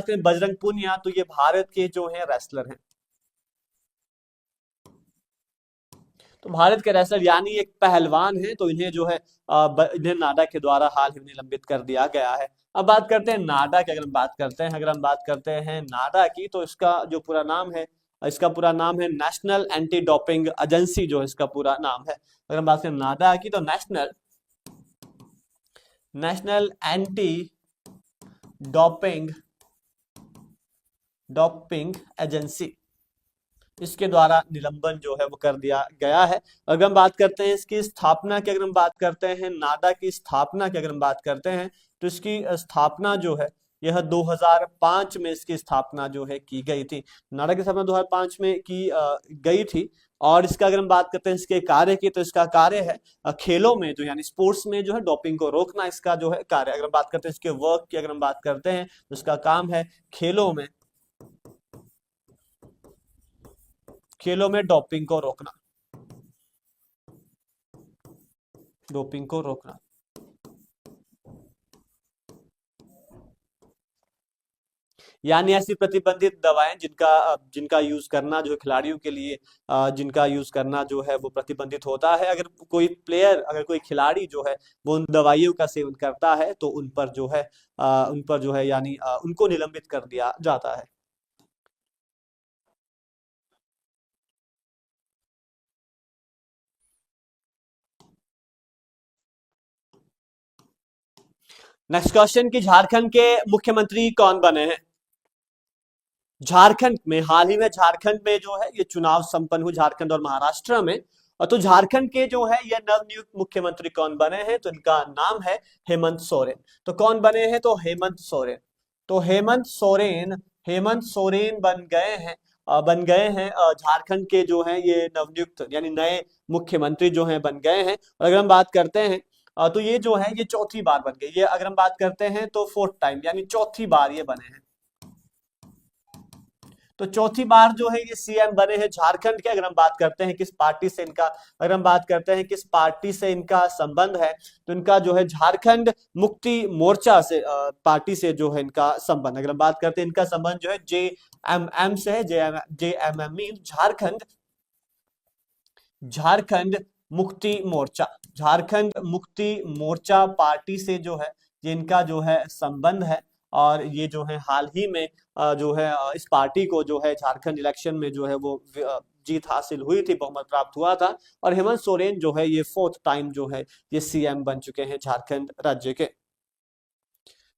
करें बजरंग पूनिया, तो ये भारत के जो है रेसलर हैं, तो भारत के रेसलर यानी एक पहलवान है, तो इन्हें जो है इन्हें नाडा के द्वारा हाल ही में निलंबित कर दिया गया है। अब बात करते हैं नाडा की, अगर हम बात करते हैं नाडा की, तो इसका पूरा नाम है नेशनल एंटी डोपिंग एजेंसी, जो इसका पूरा नाम है। अगर हम बात करें नाडा की, तो नेशनल एंटी डोपिंग एजेंसी, इसके द्वारा निलंबन जो है वो कर दिया गया है। अगर हम बात करते हैं इसकी स्थापना की, अगर हम बात करते हैं नाडा की स्थापना की, अगर हम बात करते हैं तो इसकी स्थापना जो है यह 2005 में इसकी स्थापना जो है की गई थी। नाडा की स्थापना 2005 में की गई थी। और इसका अगर हम बात करते हैं इसके कार्य की, तो इसका कार्य है खेलों में जो यानी स्पोर्ट्स में जो है डोपिंग को रोकना, इसका जो है कार्य। अगर हम बात करते हैं इसके वर्क की, अगर हम बात करते हैं तो इसका काम है खेलों में डोपिंग को रोकना। यानी ऐसी प्रतिबंधित दवाएं जिनका यूज करना जो है खिलाड़ियों के लिए जिनका यूज करना जो है वो प्रतिबंधित होता है। अगर कोई खिलाड़ी जो है वो उन दवाइयों का सेवन करता है, तो उन पर जो है यानी उनको निलंबित कर दिया जाता है। नेक्स्ट क्वेश्चन की झारखंड के मुख्यमंत्री कौन बने हैं? झारखंड में हाल ही में झारखंड में जो है ये चुनाव संपन्न हुए, झारखंड और महाराष्ट्र में। और तो झारखंड के जो है ये नवनियुक्त मुख्यमंत्री कौन बने हैं? तो इनका नाम है हेमंत सोरेन। तो कौन बने हैं? तो हेमंत सोरेन। तो हेमंत सोरेन बन गए हैं झारखंड के जो है ये नवनियुक्त यानी नए मुख्यमंत्री जो है बन गए हैं। और अगर हम बात करते हैं तो ये जो है ये चौथी बार बन गए। ये अगर हम बात करते हैं तो 4th टाइम यानी चौथी बार ये बने हैं। तो चौथी बार जो है ये सीएम बने हैं झारखंड के। अगर हम बात करते हैं किस पार्टी से इनका संबंध है, तो इनका जो है झारखंड मुक्ति मोर्चा से पार्टी से जो है इनका संबंध। अगर हम बात करते हैं इनका संबंध जो है जेएमएम से है, JMM mean Jharkhand Mukti Morcha party से जो है जिनका जो है संबंध है। और ये जो है हाल ही में जो है इस पार्टी को जो है झारखंड इलेक्शन में जो है वो जीत हासिल हुई थी, बहुमत प्राप्त हुआ था। और हेमंत सोरेन जो है ये 4th टाइम जो है ये सीएम बन चुके हैं झारखंड राज्य के।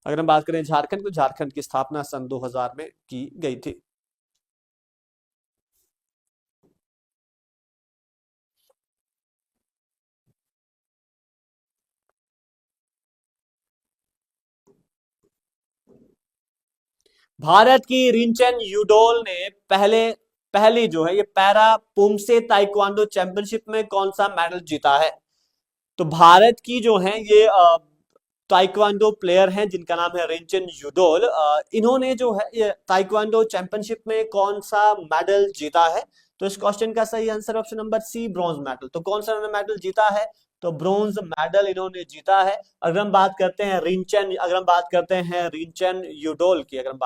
अगर हम बात करें झारखंड, तो झारखंड की स्थापना सन 2000 में की गई थी। भारत की रिंचन यूडोल ने पहली जो है ये पैरा पुमसे ताइक्वांडो चैंपियनशिप में कौन सा मेडल जीता है? तो भारत की जो है ये ताइक्वांडो प्लेयर हैं जिनका नाम है रिंचन यूडोल। इन्होंने जो है ये ताइक्वांडो चैंपियनशिप में कौन सा मेडल जीता है? तो इस क्वेश्चन का सही answer option number C, bronze medal. तो कौन सा मेडल जीता है? तो ब्रॉन्ज मेडल इन्होंने जीता है। अगर हम बात करते हैं रिंचन यूडोल की, अगर हम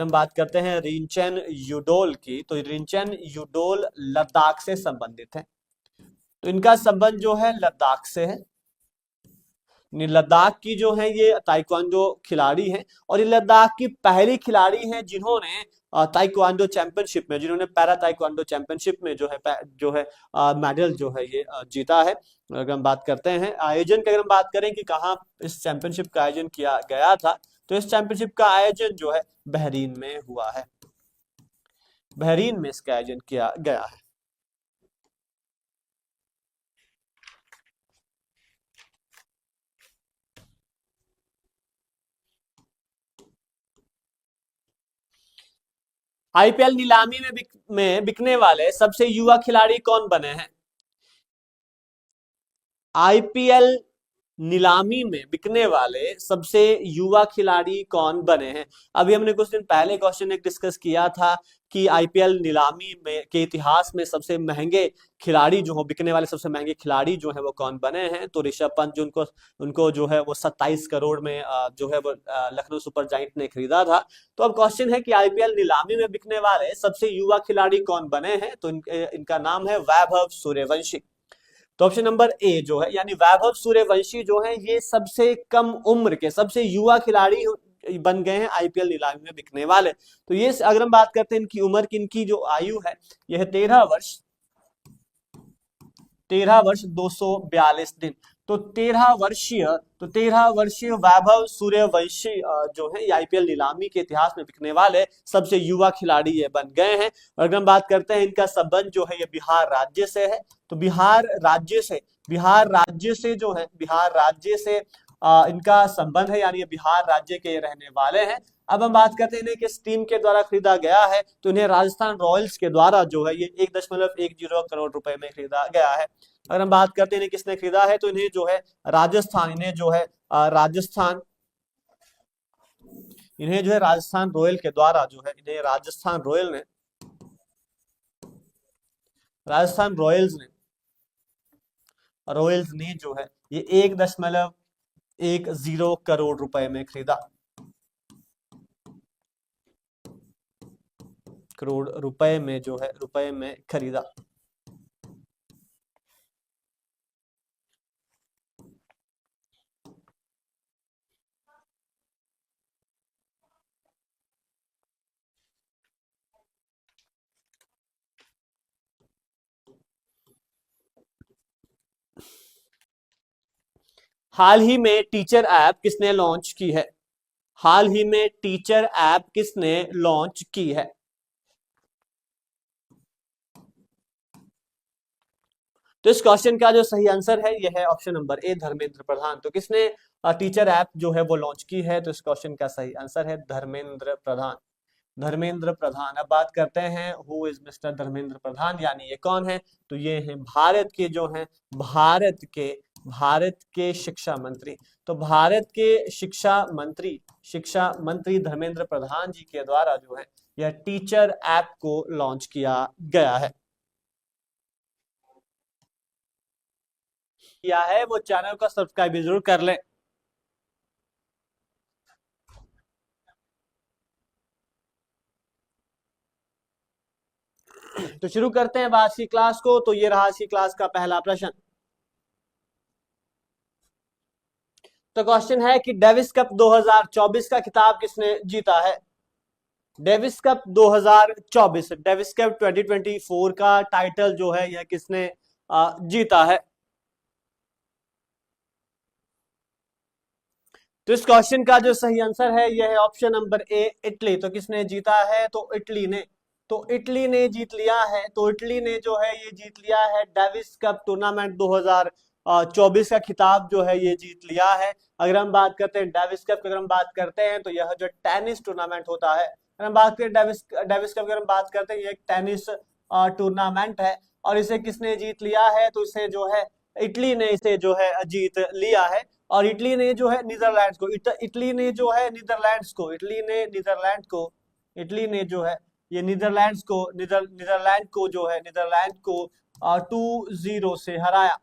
बात करते हैं रिंचन यूडोल की, तो रिंचन यूडोल लद्दाख से संबंधित है। तो इनका संबंध जो है लद्दाख से है। लद्दाख की जो है ये ताइक्वांडो खिलाड़ी हैं, और ये लद्दाख की पहली खिलाड़ी हैं जिन्होंने ताइक्वांडो चैंपियनशिप में, जिन्होंने पैरा ताइक्वांडो चैंपियनशिप में जो है मेडल जो है ये जीता है। अगर हम बात करते हैं आयोजन की, अगर हम बात करें कि कहाँ इस चैंपियनशिप का आयोजन किया गया था, तो इस चैंपियनशिप का आयोजन जो है बहरीन में हुआ है। बहरीन में इसका आयोजन किया गया है। आईपीएल नीलामी में बिकने वाले सबसे युवा खिलाड़ी कौन बने हैं? आईपीएल नीलामी में बिकने वाले सबसे युवा खिलाड़ी कौन बने हैं? अभी हमने कुछ दिन पहले क्वेश्चन एक डिस्कस किया था कि आईपीएल नीलामी में के इतिहास में सबसे महंगे खिलाड़ी जो हो, बिकने वाले सबसे महंगे खिलाड़ी जो है वो कौन बने हैं? तो ऋषभ पंत, जो उनको उनको जो है वो 27 करोड़ में जो है वो लखनऊ सुपर जायंट ने खरीदा था। तो अब क्वेश्चन है कि आईपीएल नीलामी में बिकने वाले सबसे युवा खिलाड़ी कौन बने हैं? तो इनका नाम है वैभव सूर्यवंशी। तो ऑप्शन नंबर ए जो है यानी वैभव सूर्यवंशी जो है ये सबसे कम उम्र के सबसे युवा खिलाड़ी बन गए हैं आईपीएल नीलामी में बिकने वाले। तो ये अगर हम बात करते हैं इनकी उम्र की, इनकी जो आयु है यह है 13 वर्ष 242 दिन। तो 13 वर्षीय वैभव सूर्यवंशी जो है आईपीएल नीलामी के इतिहास में बिकने वाले सबसे युवा खिलाड़ी ये बन गए हैं। और अगर हम बात करते हैं इनका संबंध जो है ये बिहार राज्य से है। तो बिहार राज्य से इनका संबंध है, यानी ये बिहार राज्य के रहने वाले हैं। अब हम बात करते हैं इन्हें किस टीम के द्वारा खरीदा गया है? तो इन्हें राजस्थान रॉयल्स के द्वारा जो है ये 1.10 करोड़ रुपए में खरीदा गया है। अगर हम बात करते हैं इन्हें किसने खरीदा है, तो इन्हें जो है राजस्थान रॉयल के द्वारा जो है इन्हें राजस्थान रॉयल्स ने जो है ये 1.10 करोड़ रुपए में खरीदा। करोड़ रुपए में जो है रुपए में खरीदा। हाल ही में टीचर ऐप किसने लॉन्च की है? हाल ही में टीचर ऐप किसने लॉन्च की है? तो इस क्वेश्चन का जो सही आंसर है यह है ऑप्शन नंबर ए, धर्मेंद्र प्रधान। तो किसने टीचर ऐप जो है वो लॉन्च की है? तो इस क्वेश्चन का सही आंसर है धर्मेंद्र प्रधान। धर्मेंद्र प्रधान। अब बात करते हैं who is mister Dharmendra Pradhan, यानी ये कौन है? तो ये हैं भारत के जो हैं भारत के शिक्षा मंत्री। तो भारत के शिक्षा मंत्री धर्मेंद्र प्रधान जी के द्वारा जो है यह टीचर ऐप को लॉन्च किया गया है। किया है वो चैनल को सब्सक्राइब जरूर कर लें। तो शुरू करते हैं आज की क्लास को। तो ये रहा आज की क्लास का पहला प्रश्न। तो क्वेश्चन है कि डेविस कप 2024 का खिताब किसने जीता है? डेविस कप 2024, डेविस कप 2024 का टाइटल जो है यह किसने जीता है? तो इस क्वेश्चन का जो सही आंसर है यह है ऑप्शन नंबर ए, इटली। तो किसने जीता है? तो इटली ने। तो इटली ने जीत लिया है। तो इटली ने जो है ये जीत लिया है डेविस कप टूर्नामेंट 2024 का खिताब जो है ये जीत लिया है। अगर हम बात करते हैं डेविस कप की, अगर हम बात करते हैं तो यह जो टेनिस टूर्नामेंट होता है, अगर हम बात करें डेविस कप की, अगर हम बात करते हैं, ये एक टेनिस टूर्नामेंट है। और इसे किसने जीत लिया है? तो इसे जो है इटली ने इसे जो है जीत लिया है। और इटली ने जो है नीदरलैंड्स को, इटली ने जो है नीदरलैंड्स को, इटली ने जो है ये नीदरलैंड को जो है नीदरलैंड को 2-0 से हराया।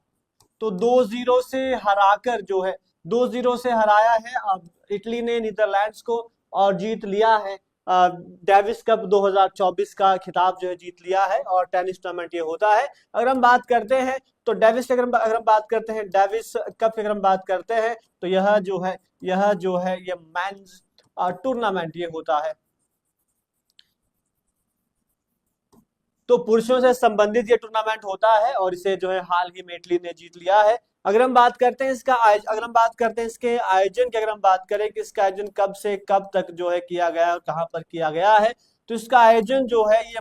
तो 2-0 से हराकर जो है 2-0 से हराया है अब इटली ने नीदरलैंड्स को, और जीत लिया है डेविस कप 2024 का खिताब जो है जीत लिया है। और टेनिस टूर्नामेंट ये होता है। अगर हम बात करते हैं तो डेविस अगर हम बात करते हैं डेविस कप की, अगर हम बात करते हैं तो यह जो है ये मेंस टूर्नामेंट ये होता है। तो पुरुषों से संबंधित ये टूर्नामेंट होता है और इसे जो है हाल ही में इटली ने जीत लिया है। अगर हम बात करते हैं अगर हम बात करते हैं इसके आयोजन की, अगर हम बात करें कि इसका आयोजन कब से कब तक जो है किया गया और कहां पर किया गया है, तो इसका आयोजन जो है ये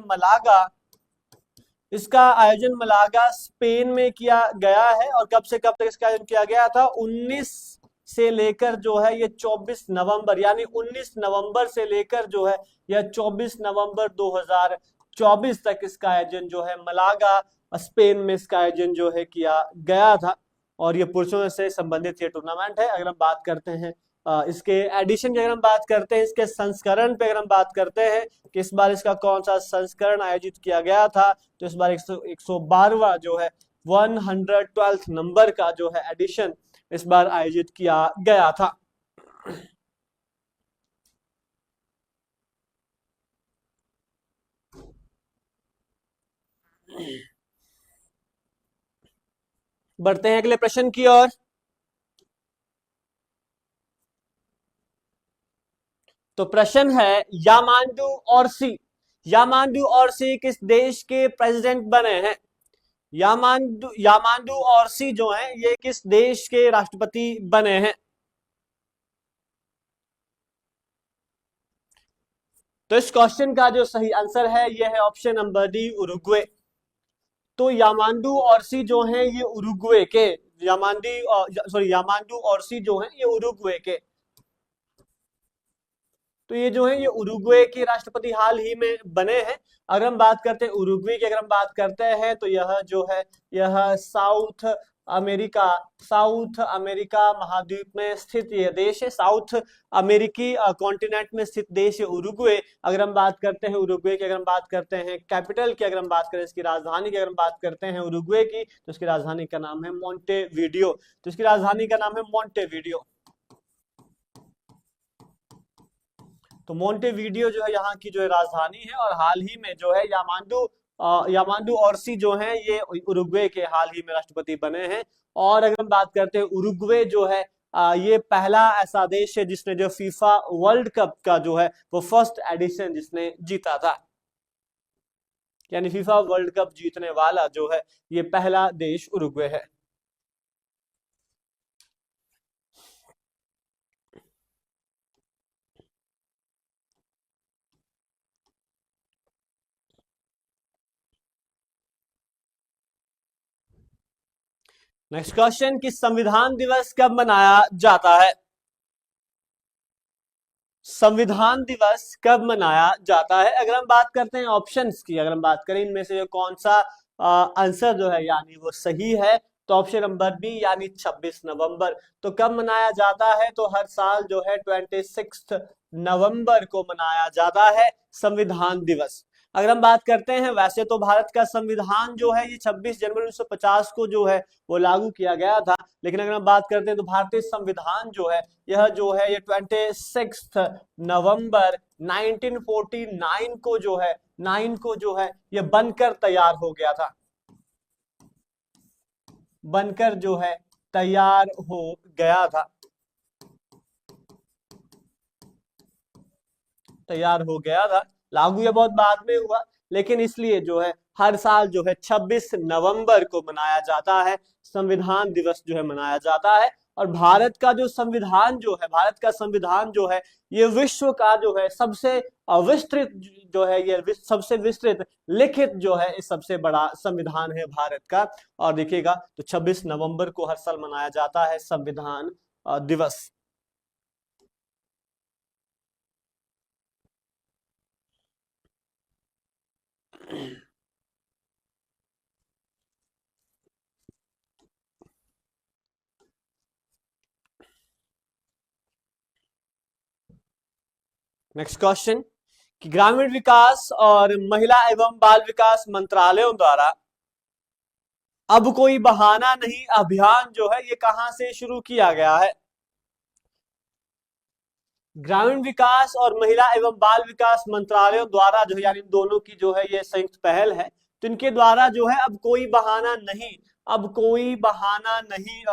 मलागा स्पेन में किया गया है। और कब से कब तक इसका आयोजन किया गया था? 19 से लेकर जो है ये 24 नवंबर, यानी 19 नवंबर से लेकर जो है यह 24 नवंबर 2024 तक इसका आयोजन जो है मलागा स्पेन में इसका आयोजन जो है किया गया था। और ये पुरुषों से संबंधित ये टूर्नामेंट है। अगर हम बात करते हैं इसके एडिशन की, अगर हम बात करते हैं इसके संस्करण पे, अगर हम बात करते हैं कि इस बार इसका कौन सा संस्करण आयोजित किया गया था, तो इस बार 112वां जो है 112th नंबर का जो है एडिशन इस बार आयोजित किया गया था। बढ़ते हैं अगले प्रश्न की ओर। तो प्रश्न है यामांडू औरसी किस देश के प्रेसिडेंट बने हैं? यामांडू औरसी जो है ये किस देश के राष्ट्रपति बने हैं? तो इस क्वेश्चन का जो सही आंसर है यह है ऑप्शन नंबर डी, उरुग्वे। तो यामांडू औरसी जो है ये उरुग्वे के, यामांडू औरसी जो है ये उरुग्वे के। तो ये जो है ये उरुग्वे के राष्ट्रपति हाल ही में बने हैं। अगर हम बात करते हैं उरुग्वे की, अगर हम बात करते हैं तो यह जो है यह साउथ अमेरिका महाद्वीप में स्थित ये देश है। साउथ अमेरिकी कॉन्टिनेंट में स्थित देश है उरुग्वे। अगर हम बात करते हैं उरुग्वे की, अगर हम बात करते हैं कैपिटल की, अगर हम बात करें इसकी राजधानी की, अगर हम बात करते हैं उरुग्वे की, तो इसकी राजधानी का नाम है मोंटेवीडियो। तो इसकी राजधानी का नाम है मोंटेवीडियो। तो मोंटेवीडियो जो है यहाँ की जो है राजधानी है। और हाल ही में जो है यामांडू औरसी जो है ये उरुग्वे के हाल ही में राष्ट्रपति बने हैं। और अगर हम बात करते हैं उरुग्वे जो है ये पहला ऐसा देश है जिसने जो फीफा वर्ल्ड कप का जो है वो फर्स्ट एडिशन जिसने जीता था, यानी फीफा वर्ल्ड कप जीतने वाला जो है ये पहला देश उरुग्वे है। नेक्स्ट क्वेश्चन कि संविधान दिवस कब मनाया जाता है? संविधान दिवस कब मनाया जाता है? अगर हम बात करते हैं ऑप्शंस की, अगर हम बात करें इनमें से कौन सा आंसर जो है यानी वो सही है, तो ऑप्शन नंबर बी यानी 26 नवंबर। तो कब मनाया जाता है? तो हर साल जो है 26 नवंबर को मनाया जाता है संविधान दिवस। अगर हम बात करते हैं वैसे तो भारत का संविधान जो है ये 26 जनवरी 1950 को जो है वो लागू किया गया था। लेकिन अगर हम बात करते हैं तो भारतीय संविधान जो है ये 26 नवंबर 1949 को जो है ये बनकर तैयार हो गया था, बनकर जो है तैयार हो गया था। तैयार हो गया था। लागू ये बहुत बाद में हुआ, लेकिन इसलिए जो है हर साल जो है 26 नवंबर को मनाया जाता है, संविधान दिवस जो है मनाया जाता है। और भारत का जो संविधान जो है, भारत का संविधान जो है ये विश्व का जो है सबसे विस्तृत जो है, ये सबसे विस्तृत लिखित जो है, इस सबसे बड़ा संविधान है भारत का। और देखिएगा तो 26 नवंबर को हर साल मनाया जाता है संविधान दिवस। नेक्स्ट क्वेश्चन कि ग्रामीण विकास और महिला एवं बाल विकास मंत्रालयों द्वारा अब कोई बहाना नहीं अभियान जो है ये कहां से शुरू किया गया है? ग्रामीण विकास और महिला एवं बाल विकास मंत्रालयों द्वारा जो है, यानी दोनों की जो है ये संयुक्त पहल है, तो इनके द्वारा जो है अब कोई बहाना नहीं, अब कोई बहाना नहीं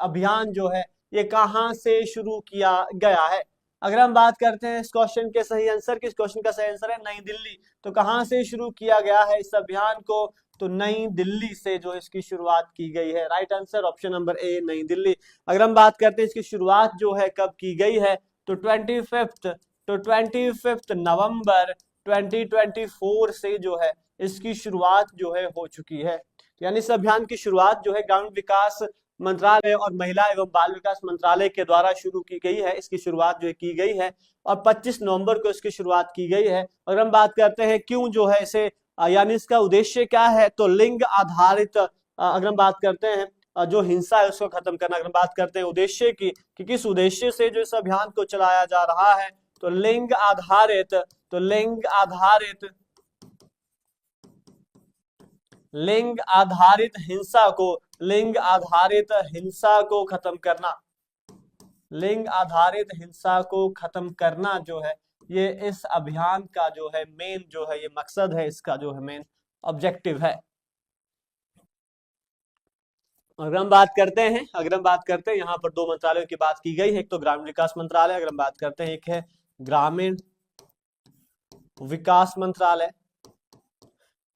अभियान जो है ये कहां से शुरू किया गया है? अगर हम बात करते हैं इस क्वेश्चन के सही आंसर की, इस क्वेश्चन का सही आंसर है नई दिल्ली। तो कहां से शुरू किया गया है इस अभियान को? तो नई दिल्ली से जो इसकी शुरुआत की गई है। राइट आंसर ऑप्शन नंबर ए, नई दिल्ली। अगर हम बात करते हैं इसकी शुरुआत जो है कब की गई है, तो 25 नवंबर 2024 से जो है इसकी शुरुआत जो है हो चुकी है। यानी इस अभियान की शुरुआत जो है ग्रामीण विकास मंत्रालय और महिला एवं बाल विकास मंत्रालय के द्वारा शुरू की गई है, इसकी शुरुआत जो है की गई है और 25 नवंबर को इसकी शुरुआत की गई है। अगर हम बात करते हैं क्यों जो है इसे, यानी इसका उद्देश्य क्या है, तो लिंग आधारित, अगर हम बात करते हैं जो हिंसा है उसको खत्म करना। अगर हम बात करते हैं उद्देश्य की कि किस उद्देश्य से जो इस अभियान को चलाया जा रहा है, तो लिंग आधारित, तो लिंग आधारित, लिंग आधारित हिंसा को, लिंग आधारित हिंसा को खत्म करना, लिंग आधारित हिंसा को खत्म करना जो है ये इस अभियान का जो है मेन जो है ये मकसद है, इसका जो है मेन ऑब्जेक्टिव है। अगर हम बात करते हैं, अगर हम बात करते हैं यहाँ पर दो मंत्रालयों की बात की गई है, एक तो ग्रामीण विकास मंत्रालय, अगर हम बात करते हैं एक है ग्रामीण विकास मंत्रालय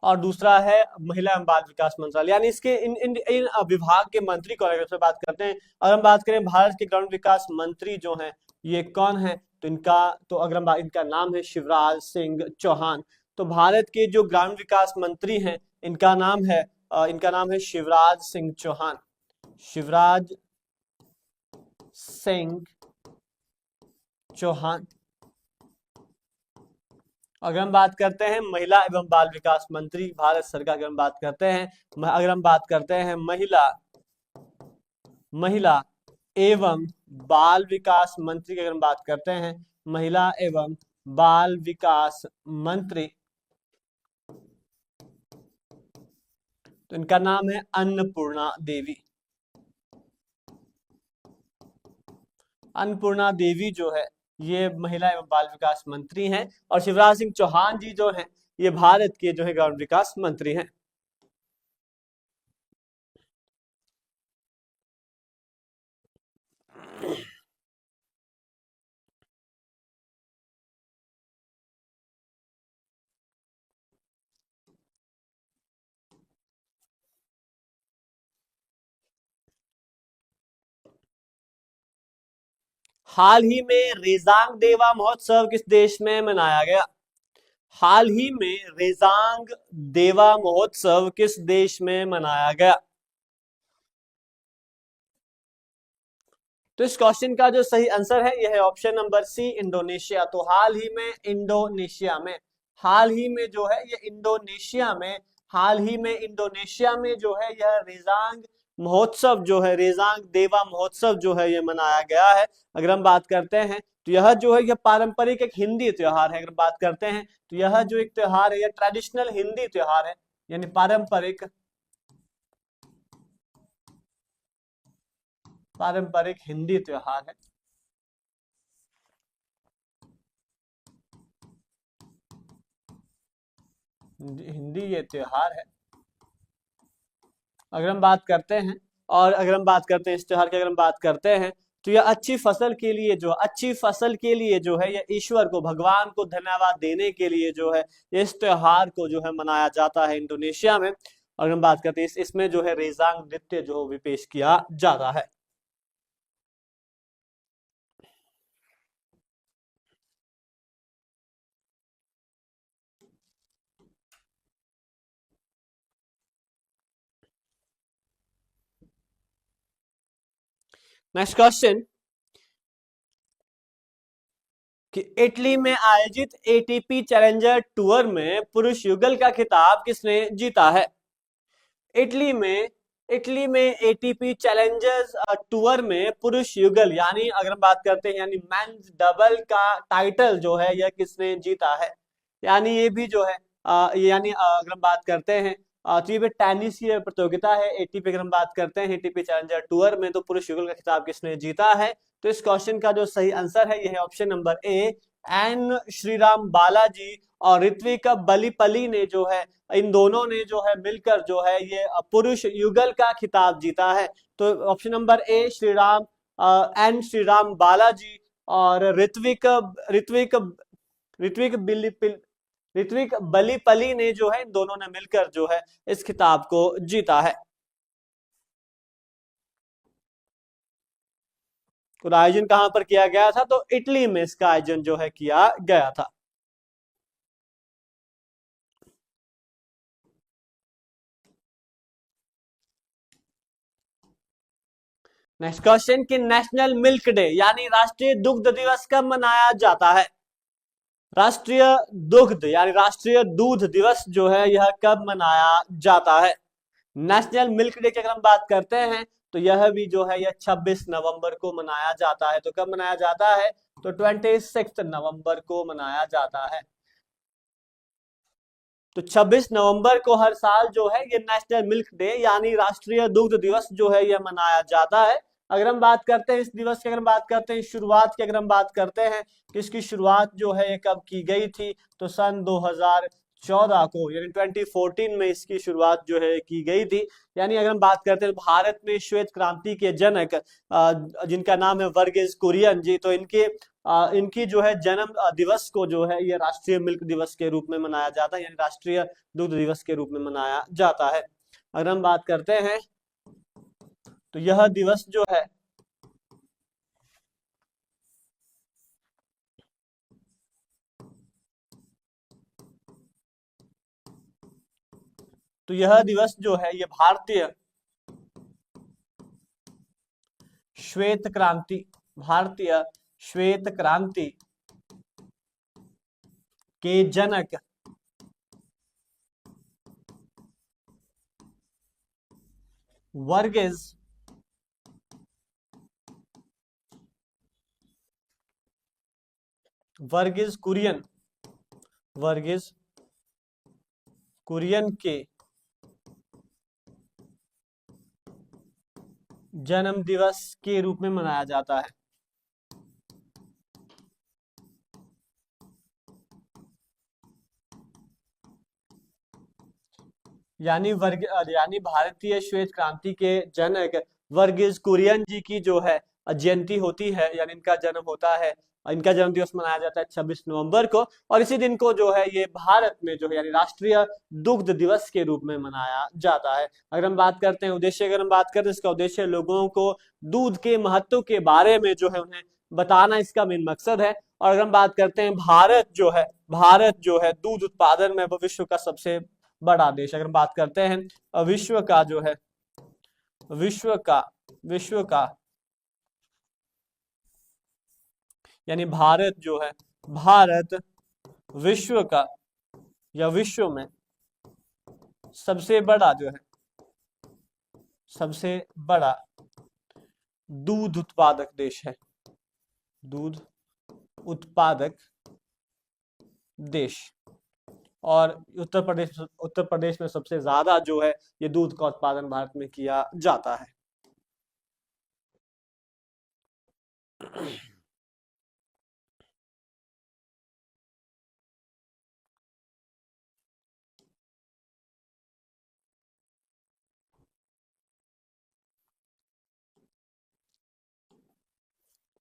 और दूसरा है महिला एवं बाल विकास मंत्रालय। यानी इसके इन इन इन विभाग के मंत्री को अगर बात करते हैं, अगर हम बात करें भारत के ग्रामीण विकास मंत्री जो हैं ये कौन है, तो इनका, तो अगर हम इनका नाम है शिवराज सिंह चौहान। तो भारत के जो ग्रामीण विकास मंत्री हैं इनका नाम है, इनका नाम है शिवराज सिंह चौहान, शिवराज सिंह चौहान। अगर हम बात करते हैं महिला एवं बाल विकास मंत्री भारत सरकार, अगर हम बात करते हैं, अगर हम बात करते हैं महिला एवं बाल विकास मंत्री की अगर हम बात करते हैं, महिला एवं बाल विकास मंत्री, तो इनका नाम है अन्नपूर्णा देवी। अन्नपूर्णा देवी जो है ये महिला एवं बाल विकास मंत्री हैं और शिवराज सिंह चौहान जी जो हैं ये भारत के जो है ग्रामीण विकास मंत्री हैं। हाल ही में रेजांग देवा महोत्सव किस देश में मनाया गया? हाल ही में रेजांग देवा महोत्सव किस देश में मनाया गया? तो इस क्वेश्चन का जो सही आंसर है यह है ऑप्शन नंबर सी, इंडोनेशिया। तो हाल ही में इंडोनेशिया में, हाल ही में जो है ये इंडोनेशिया में, हाल ही में इंडोनेशिया में जो है यह रेजांग महोत्सव जो है, रेजांग देवा महोत्सव जो है ये मनाया गया है। अगर हम बात करते हैं तो यह जो है यह पारंपरिक एक हिंदी त्योहार है। अगर बात करते हैं तो यह जो एक त्योहार है यह ट्रेडिशनल हिंदी त्योहार है, यानी पारंपरिक, पारंपरिक हिंदी त्योहार है। हिंदी ये त्योहार है। अगर हम बात करते हैं, और अगर हम बात करते हैं इस त्योहार की, अगर हम बात करते हैं तो यह अच्छी फसल के लिए जो अच्छी फसल के लिए जो है यह ईश्वर को भगवान को धन्यवाद देने के लिए जो है इस त्योहार को जो है मनाया जाता है इंडोनेशिया में। अगर हम बात करते हैं इसमें जो है रेजांग नृत्य जो भी पेश किया जाता है। नेक्स्ट क्वेश्चन कि इटली में आयोजित एटीपी चैलेंजर टूर में पुरुष युगल का खिताब किसने जीता है? इटली में एटीपी चैलेंजर्स टूर में पुरुष युगल यानी अगर हम बात करते हैं यानी मेंस डबल का टाइटल जो है यह किसने जीता है? यानी ये भी जो है यानी अगर हम बात करते हैं तो ये भी टेनिस की प्रतियोगिता है। एटीपी अगर हम बात करते हैं एटीपी चैलेंजर टूर में तो पुरुष युगल का खिताब किसने जीता है? तो इस क्वेश्चन का जो सही आंसर है यह है option number A, N Sriram Balaji और ऋत्विक बलीपली ने जो है इन दोनों ने जो है मिलकर जो है ये पुरुष युगल का खिताब जीता है। तो option number A Sriram N Sriram Balaji और ऋत्विक ऋत्विक ऋत्विक ऋत्विक बलीपली ने जो है इन दोनों ने मिलकर जो है इस खिताब को जीता है। तो आयोजन कहां पर किया गया था? तो इटली में इसका आयोजन जो है किया गया था। नेक्स्ट क्वेश्चन कि नेशनल मिल्क डे यानी राष्ट्रीय दुग्ध दिवस कब मनाया जाता है? राष्ट्रीय दुग्ध यानी राष्ट्रीय दूध दिवस जो है यह कब मनाया जाता है? नेशनल मिल्क डे की अगर हम बात करते हैं तो यह भी जो है यह 26 नवंबर को मनाया जाता है। तो कब मनाया जाता है? तो 26 नवंबर को मनाया जाता है। तो 26 नवंबर को हर साल जो है ये नेशनल मिल्क डे यानी राष्ट्रीय दुग्ध दिवस जो है यह मनाया जाता है। अगर हम बात करते हैं इस दिवस की अगर हम बात करते हैं शुरुआत की अगर हम बात करते हैं कि इसकी शुरुआत जो है ये कब की गई थी? तो सन 2014 को यानी 2014 में इसकी शुरुआत जो है की गई थी। यानी अगर हम बात करते हैं भारत में श्वेत क्रांति के जनक जिनका नाम है वर्गीज कुरियन जी, तो इनकी जो है जन्म दिवस को जो है ये राष्ट्रीय मिल्क दिवस के रूप में मनाया जाता है यानी राष्ट्रीय दुग्ध दिवस के रूप में मनाया जाता है। अगर हम बात करते हैं तो यह दिवस जो है ये भारतीय श्वेत क्रांति भारतीय श्वेत क्रांति के जनक वर्गीज कुरियन के जन्म दिवस के रूप में मनाया जाता है। यानी भारतीय श्वेत क्रांति के जनक वर्गीज कुरियन जी की जो है जयंती होती है यानी इनका जन्म होता है। इनका जन्म दिवस मनाया जाता है 26 नवंबर को और इसी दिन को जो है ये भारत में जो है यानी राष्ट्रीय दुग्ध दिवस के रूप में मनाया जाता है। अगर हम बात करते हैं उद्देश्य अगर हम बात करते हैं इसका उद्देश्य लोगों को दूध के महत्व के बारे में जो है उन्हें बताना इसका मेन मकसद है। और अगर हम बात करते हैं भारत जो है दूध उत्पादन में विश्व का सबसे बड़ा देश। अगर बात करते हैं विश्व का जो है विश्व का यानी भारत विश्व का या विश्व में सबसे बड़ा दूध उत्पादक देश है। दूध उत्पादक देश और उत्तर प्रदेश में सबसे ज्यादा जो है ये दूध का उत्पादन भारत में किया जाता है।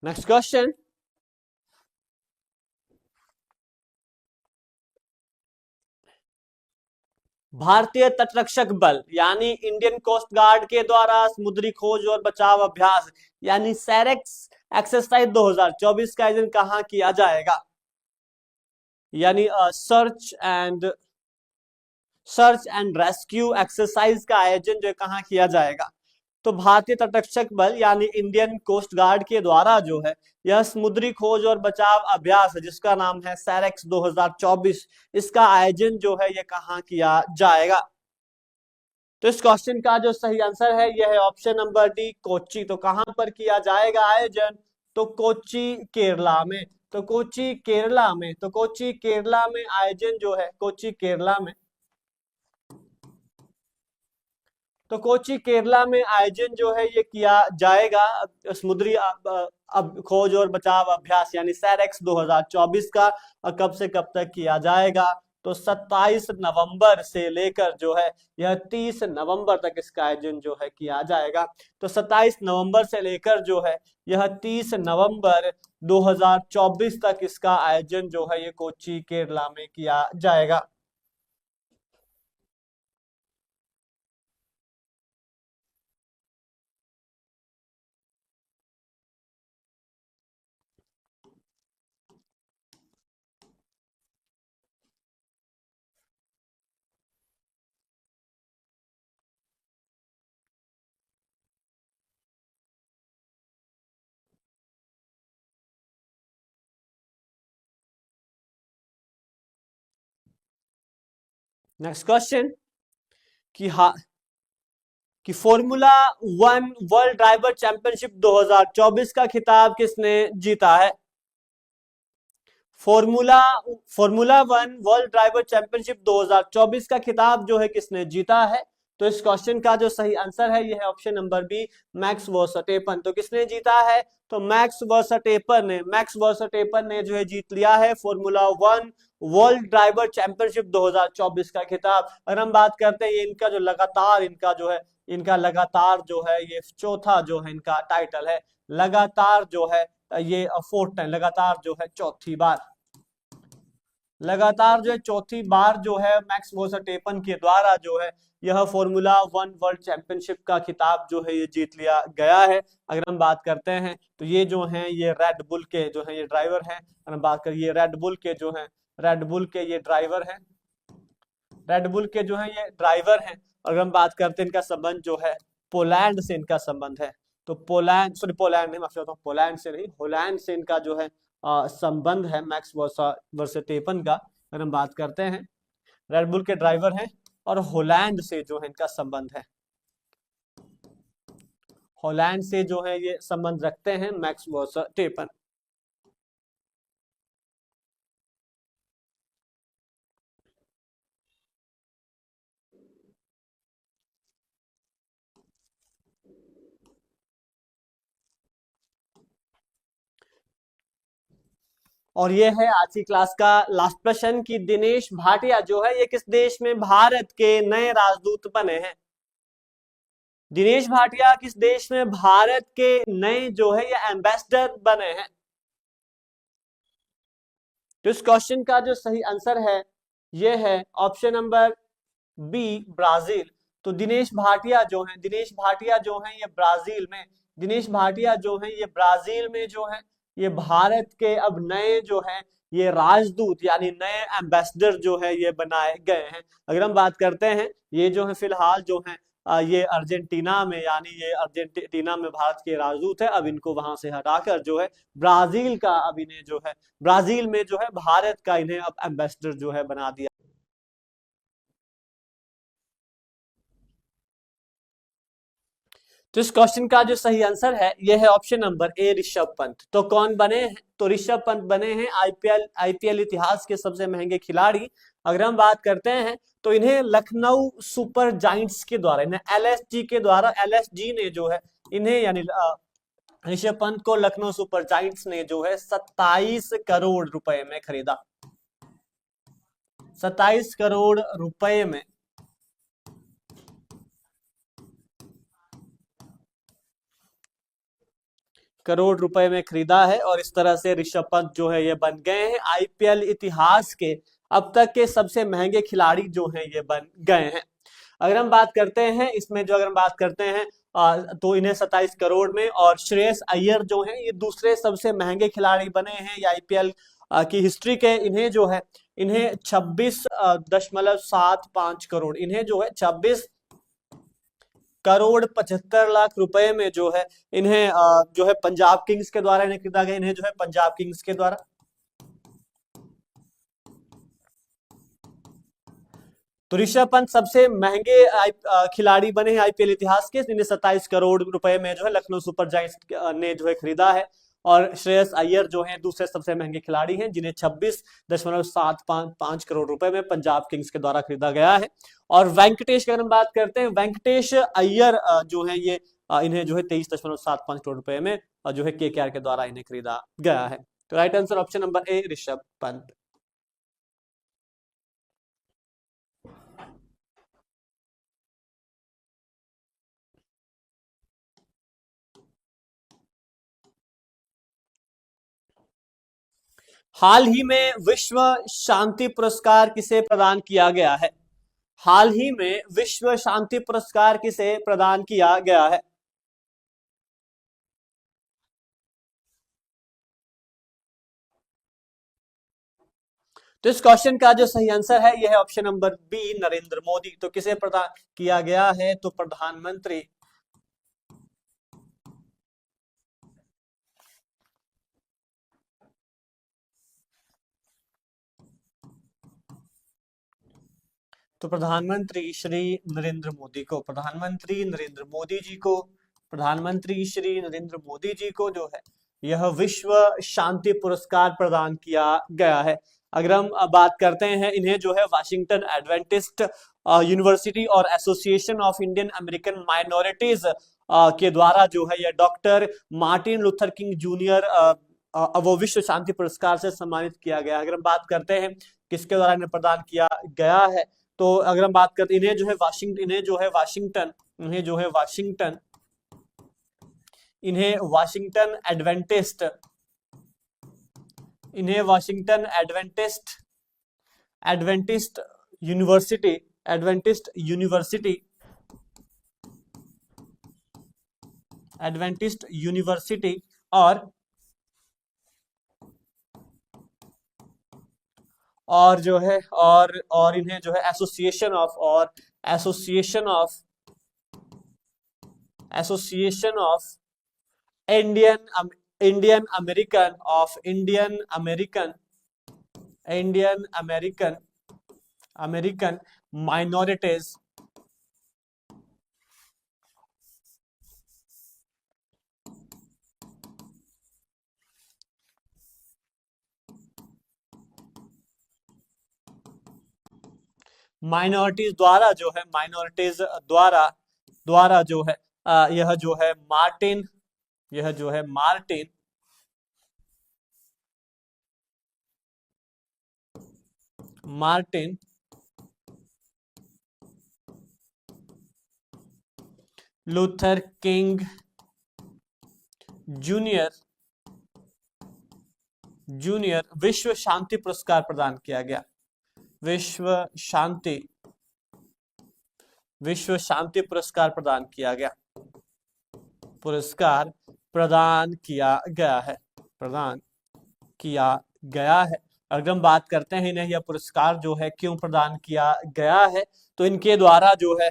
नेक्स्ट क्वेश्चन, भारतीय तटरक्षक बल यानी इंडियन कोस्ट गार्ड के द्वारा समुद्री खोज और बचाव अभ्यास यानी सैरेक्स एक्सरसाइज 2024 का आयोजन कहाँ किया जाएगा? यानी सर्च एंड रेस्क्यू एक्सरसाइज का आयोजन जो है कहाँ किया जाएगा? तो भारतीय तटरक्षक बल यानी इंडियन कोस्ट गार्ड के द्वारा जो है यह समुद्री खोज और बचाव अभ्यास है जिसका नाम है सैरेक्स 2024, इसका आयोजन जो है यह कहाँ किया जाएगा? तो इस क्वेश्चन का जो सही आंसर है यह है ऑप्शन नंबर डी, कोच्चि। तो कहां पर किया जाएगा आयोजन? तो कोच्चि केरला में। तो कोच्चि केरला में, तो कोच्चि केरला में आयोजन जो है, कोच्चि केरला में, तो कोच्चि केरला में आयोजन जो है ये किया जाएगा समुद्री अब खोज और बचाव अभ्यास यानी सैरेक्स 2024 का। और कब से कब तक किया जाएगा? तो 27 नवंबर से लेकर जो है यह 30 नवंबर तक इसका आयोजन जो है किया जाएगा। तो 27 नवंबर से लेकर जो है यह 30 नवंबर 2024 तक इसका आयोजन जो है ये कोच्चि केरला में किया जाएगा। नेक्स्ट क्वेश्चन कि कि formula one world driver championship 2024 का खिताब किसने जीता है? Formula formula one world driver championship 2024 का खिताब जो है किसने जीता है? तो इस क्वेश्चन का जो सही आंसर है यह है option number B, Max Verstappen. तो किसने जीता है? तो मैक्स वर्स्टैपेन ने जो है जीत लिया है formula one world driver championship 2024 का खिताब। अगर हम बात करते हैं इनका जो लगातार इनका लगातार जो है ये चौथा जो है इनका टाइटल है, लगातार जो है ये फोर्थ टाइम, लगातार जो है चौथी बार, लगातार जो है चौथी बार जो है मैक्स वर्स्टैपेन के द्वारा जो है यह फॉर्मूला वन वर्ल्ड चैंपियनशिप का खिताब जो है ये जीत लिया गया है। अगर हम बात करते हैं तो ये जो है ये रेड बुल के जो है ये ड्राइवर हैं। अगर हम बात करें ये रेड बुल के जो है, रेड बुल के ये ड्राइवर हैं, रेड बुल के जो है ये ड्राइवर हैं। अगर हम बात करते हैं इनका संबंध जो है पोलैंड से इनका संबंध है। तो पोलैंड नहीं, माफ करता हूं, पोलैंड से नहीं, होलैंड से इनका जो है संबंध है मैक्स वर्स्टैपेन का। अगर हम बात करते हैं रेड बुल के ड्राइवर हैं और होलैंड से जो है इनका संबंध है, होलैंड से जो है ये संबंध रखते हैं मैक्स वर्स्टैपेन। और ये है आज की क्लास का लास्ट प्रश्न कि दिनेश भाटिया जो है ये किस देश में भारत के नए राजदूत बने हैं? दिनेश भाटिया किस देश में भारत के नए जो है ये एम्बेसडर बने हैं? तो इस क्वेश्चन का जो सही आंसर है ये है ऑप्शन नंबर बी, ब्राजील। तो दिनेश भाटिया जो है ये ब्राजील में, दिनेश भाटिया जो है ये ब्राजील में जो है ये भारत के अब नए जो है ये राजदूत यानी नए एम्बेसडर जो है ये बनाए गए हैं। अगर हम बात करते हैं ये जो है फिलहाल जो है ये अर्जेंटीना में, यानी ये अर्जेंटीना में भारत के राजदूत है। अब इनको वहां से हटाकर जो है ब्राजील का अब इन्हें जो है ब्राजील में जो है भारत का इन्हें अब एम्बेसडर जो है बना दिया। तो इस क्वेश्चन का जो सही आंसर है यह है option number A, Rishabh Pant. तो कौन बने हैं? तो ऋषभ पंत बने हैं आईपीएल इतिहास के सबसे महंगे खिलाड़ी। अगर हम बात करते हैं तो इन्हें लखनऊ सुपर जायंट्स के द्वारा, इन्हें एलएसजी के द्वारा, एलएसजी ने जो है इन्हें यानी ऋषभ पंत को लखनऊ सुपर जायंट्स ने जो है 27 करोड़ रुपए में खरीदा, 27 करोड़ रुपए में। करोड़ रुपए में खरीदा है। और इस तरह से ऋषभ पंत जो है ये बन गए हैं आईपीएल इतिहास के अब तक के सबसे महंगे खिलाड़ी जो हैं ये बन गए हैं। अगर हम बात करते हैं इसमें जो अगर हम बात करते हैं तो इन्हें 27 करोड़ में, और श्रेयस अय्यर जो है ये दूसरे सबसे महंगे खिलाड़ी बने हैं ये आईपीएल की हिस्ट्री के। इन्हें जो है इन्हें 26.75 करोड़, इन्हें जो है 26 करोड़ 75 लाख रुपए में जो है इन्हें जो है पंजाब किंग्स के द्वारा इन्हें खरीदा गया। इन्हें जो है पंजाब किंग्स के द्वारा। तो ऋषभ पंत सबसे महंगे खिलाड़ी बने हैं आईपीएल इतिहास के। इन्हें 27 करोड़ रुपए में जो है लखनऊ सुपर जायंट्स ने जो है खरीदा है। और श्रेयस अय्यर जो हैं दूसरे सबसे महंगे खिलाड़ी हैं जिन्हें 26.75 करोड़ रुपए में पंजाब किंग्स के द्वारा खरीदा गया है। और वेंकटेश की अगर हम बात करते हैं, वेंकटेश अय्यर जो है ये इन्हें जो है 23.75 करोड़ रुपए में जो है केकेआर के द्वारा इन्हें खरीदा गया है। तो right answer option number A Rishabh Pant. हाल ही में विश्व शांति पुरस्कार किसे प्रदान किया गया है? हाल ही में विश्व शांति पुरस्कार किसे प्रदान किया गया है? तो इस क्वेश्चन का जो सही आंसर है यह है option number B Narendra Modi. तो किसे प्रदान किया गया है? तो प्रधानमंत्री तो प्रधानमंत्री श्री नरेंद्र मोदी को, प्रधानमंत्री नरेंद्र मोदी जी को, प्रधानमंत्री श्री नरेंद्र मोदी जी को जो है यह विश्व शांति पुरस्कार प्रदान किया गया है। अगर हम बात करते हैं इन्हें जो है वाशिंगटन एडवेंटिस्ट यूनिवर्सिटी और association of Indian American minorities के द्वारा जो है यह doctor Martin Luther king junior वो विश्व शांति पुरस्कार से सम्मानित किया गया। अगर हम बात करते हैं किसके द्वारा इन्हें प्रदान किया गया है, तो अगर हम बात करते इन्हें जो है वाशिंगटन, इन्हें जो है वाशिंगटन, इन्हें जो है वाशिंगटन, इन्हें वाशिंगटन एडवेंटिस्ट, इन्हें Washington Adventist Adventist university, Adventist university, Adventist university और जो है और इन्हें जो है एसोसिएशन ऑफ, और association of Indian Indian American of Indian American minorities minorities द्वारा जो है, माइनॉरिटीज द्वारा जो है यह जो है मार्टिन, यह जो है मार्टिन लूथर किंग जूनियर विश्व शांति पुरस्कार प्रदान किया गया। विश्व शांति पुरस्कार प्रदान किया गया, पुरस्कार प्रदान किया गया है, प्रदान किया गया है। अगर हम बात करते हैं इन्हें यह पुरस्कार जो है क्यों प्रदान किया गया है, तो इनके द्वारा जो है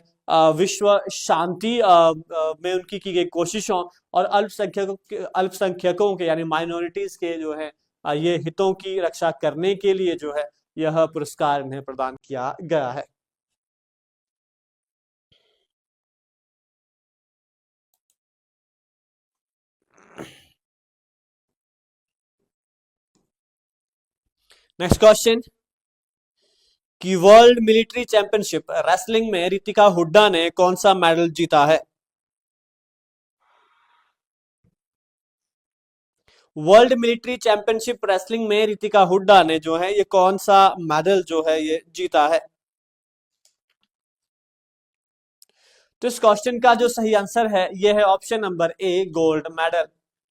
विश्व शांति में उनकी की गई कोशिशों और अल्पसंख्यकों के यानी माइनॉरिटीज के जो है ये हितों की रक्षा करने के लिए जो है यह पुरस्कार इन्हें प्रदान किया गया है। नेक्स्ट क्वेश्चन कि वर्ल्ड मिलिट्री चैंपियनशिप रेसलिंग में रितिका हुड्डा ने कौन सा मेडल जीता है? वर्ल्ड मिलिट्री चैंपियनशिप रेसलिंग में रितिका हुड्डा ने जो है ये कौन सा मेडल जो है ये जीता है? तो इस क्वेश्चन का जो सही आंसर है ये है ऑप्शन नंबर ए गोल्ड मेडल।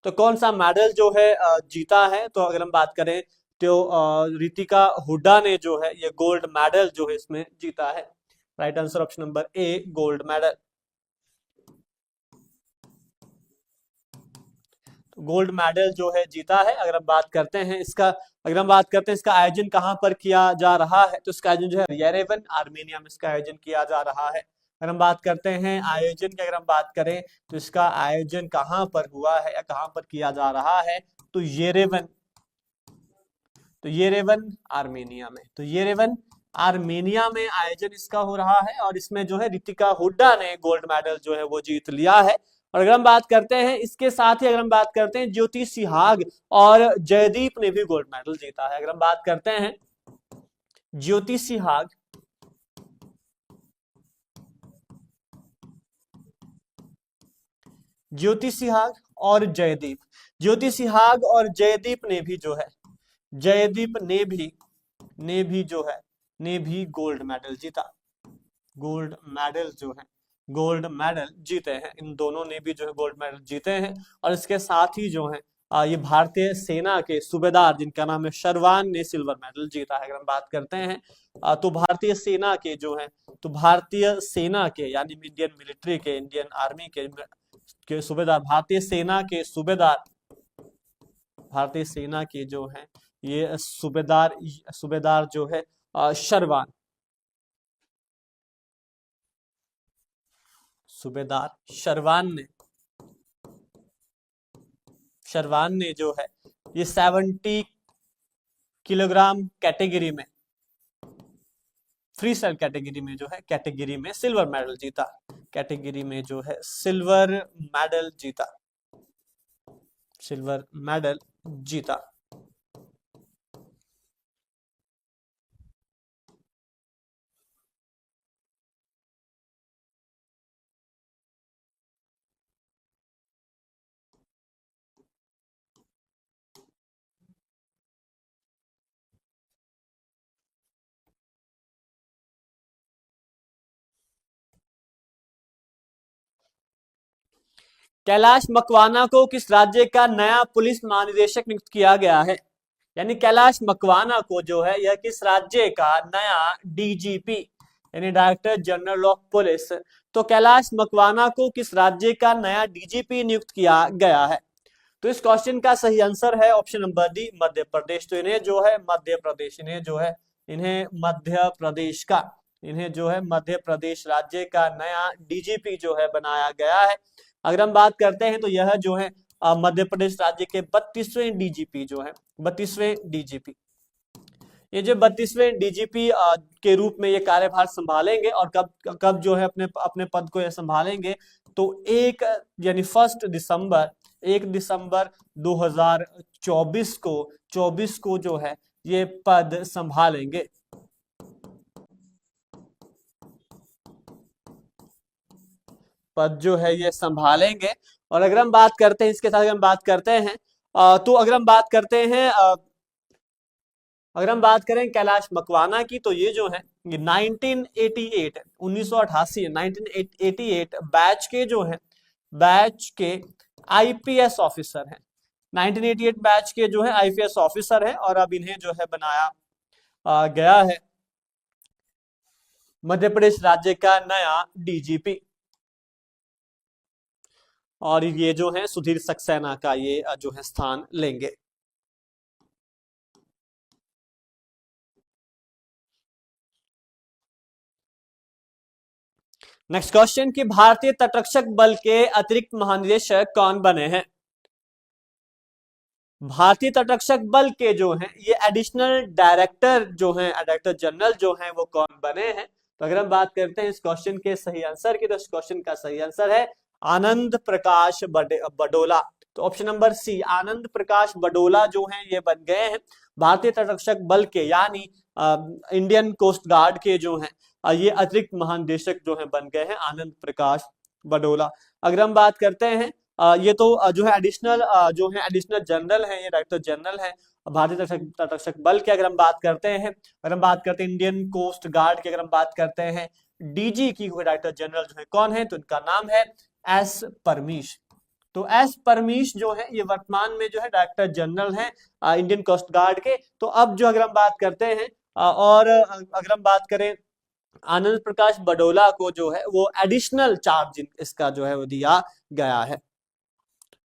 तो कौन सा मेडल जो है जीता है? तो अगर हम बात करें तो रितिका हुड्डा ने जो है ये गोल्ड मेडल जो है इसमें जीता है। राइट आंसर ऑप्शन नंबर ए, गोल्ड मेडल। गोल्ड मेडल जो है जीता है। अगर हम बात करते हैं इसका, अगर हम बात करते हैं इसका आयोजन कहाँ पर किया जा रहा है, तो इसका आयोजन जो है येरेवन, आर्मेनिया में इसका आयोजन किया जा रहा है। अगर हम बात करते हैं आयोजन की, अगर हम बात करें तो इसका आयोजन कहाँ पर हुआ है या कहाँ पर किया जा रहा है, तो येरेवन, तो येरेवन आर्मेनिया में, तो येरेवन आर्मेनिया में आयोजन इसका हो रहा है। और इसमें जो है रितिका हुड्डा ने गोल्ड मेडल जो है वो जीत लिया है। और अगर हम बात करते हैं इसके साथ ही, अगर हम बात करते हैं ज्योति सिहाग और जयदीप ने भी गोल्ड मेडल जीता है। अगर हम बात करते हैं ज्योति सिहाग, ज्योति सिहाग और जयदीप, ज्योति सिहाग और जयदीप ने भी जो है, जयदीप ने भी जो है ने भी गोल्ड मेडल जीता, गोल्ड मेडल जो है गोल्ड मेडल जीते हैं। इन दोनों ने भी जो है गोल्ड मेडल जीते हैं। और इसके साथ ही जो है ये भारतीय सेना के सूबेदार जिनका नाम है शर्वान ने सिल्वर मेडल जीता है। अगर हम बात करते हैं तो भारतीय सेना के जो है, तो भारतीय सेना के यानी इंडियन मिलिट्री के, इंडियन आर्मी के सूबेदार, भारतीय सेना के सूबेदार, भारतीय सेना के जो है ये सूबेदार जो है शर्वान, सूबेदार शर्वान ने जो है ये 70 किलोग्राम कैटेगरी में, फ्री स्टाइल कैटेगरी में जो है, कैटेगरी में सिल्वर मेडल जीता, कैटेगरी में जो है सिल्वर मेडल जीता, सिल्वर मेडल जीता। कैलाश मकवाना को किस राज्य का नया पुलिस महानिदेशक नियुक्त किया गया है? यानी कैलाश मकवाना को जो है यह किस राज्य का नया डीजीपी यानी डायरेक्टर जनरल ऑफ पुलिस, तो कैलाश मकवाना को किस राज्य का नया डीजीपी नियुक्त किया गया है? तो इस क्वेश्चन का सही आंसर है option number D, Madhya Pradesh. तो इन्हें जो है मध्य प्रदेश, इन्हें जो है इन्हें मध्य प्रदेश का, इन्हें जो है मध्य प्रदेश राज्य का नया डीजीपी जो है बनाया गया है। अगर हम बात करते हैं तो यह जो है मध्य प्रदेश राज्य के 32वें डीजीपी जो है, 32वें डीजीपी, ये जो 32वें डीजीपी के रूप में ये कार्यभार संभालेंगे। और कब कब जो है अपने अपने पद को ये संभालेंगे, तो 1 यानी 1 दिसंबर 2024 को जो है ये पद संभालेंगे, पद जो है ये संभालेंगे। और अगर हम बात करते हैं इसके साथ, अगर हम बात करते हैं तो अगर हम बात करते हैं अगर हम बात करें कैलाश मकवाना की, तो ये जो है 1988 1988 बैच के जो है, बैच के आईपीएस ऑफिसर हैं, 1988 बैच के जो है आईपीएस ऑफिसर हैं। और अब इन्हें जो है बनाया गया है मध्य प्रदेश राज्य का नया डीजीपी। और ये जो है सुधीर सक्सेना का ये जो है स्थान लेंगे। नेक्स्ट क्वेश्चन कि भारतीय तटरक्षक बल के अतिरिक्त महानिदेशक कौन बने हैं? भारतीय तटरक्षक बल के जो हैं ये एडिशनल डायरेक्टर जो हैं, डायरेक्टर जनरल जो हैं वो कौन बने हैं? तो अगर हम बात करते हैं इस क्वेश्चन के सही आंसर की, तो इस क्वेश्चन का सही आंसर है आनंद प्रकाश बडोला। तो ऑप्शन नंबर सी, आनंद प्रकाश बडोला जो हैं ये बन गए हैं भारतीय तटरक्षक बल के यानी इंडियन कोस्ट गार्ड के जो हैं ये अतिरिक्त महानिदेशक जो है बन गए हैं आनंद प्रकाश बडोला। अगर हम बात करते हैं ये तो जो है एडिशनल जो है एडिशनल जनरल है, ये डायरेक्टर जनरल है भारतीय तटरक्षक बल के। अगर हम बात करते हैं, अगर हम बात करते हैं इंडियन कोस्ट गार्ड की, अगर हम बात करते हैं डीजी की, डायरेक्टर जनरल जो है कौन है, तो इनका नाम है एस परमीश, तो एस परमीश जो है ये वर्तमान में जो है डायरेक्टर जनरल हैं इंडियन कोस्ट गार्ड के। तो अब जो अगर हम बात करते हैं और अगर हम बात करें आनंद प्रकाश बडोला को जो है वो एडिशनल चार्ज इसका जो है वो दिया गया है।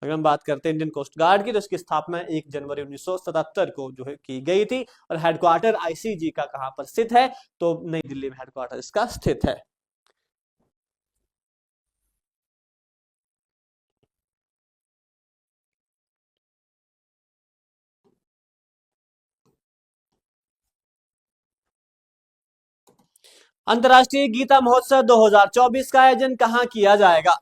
अगर हम बात करते हैं इंडियन कोस्ट गार्ड की, तो इसकी स्थापना 1 जनवरी 1977 को जो है की गई थी। और हेडक्वार्टर आईसीजी का कहां पर स्थित है, तो नई दिल्ली में हेडक्वार्टर इसका स्थित है। अंतर्राष्ट्रीय गीता महोत्सव 2024 का आयोजन कहां किया जाएगा?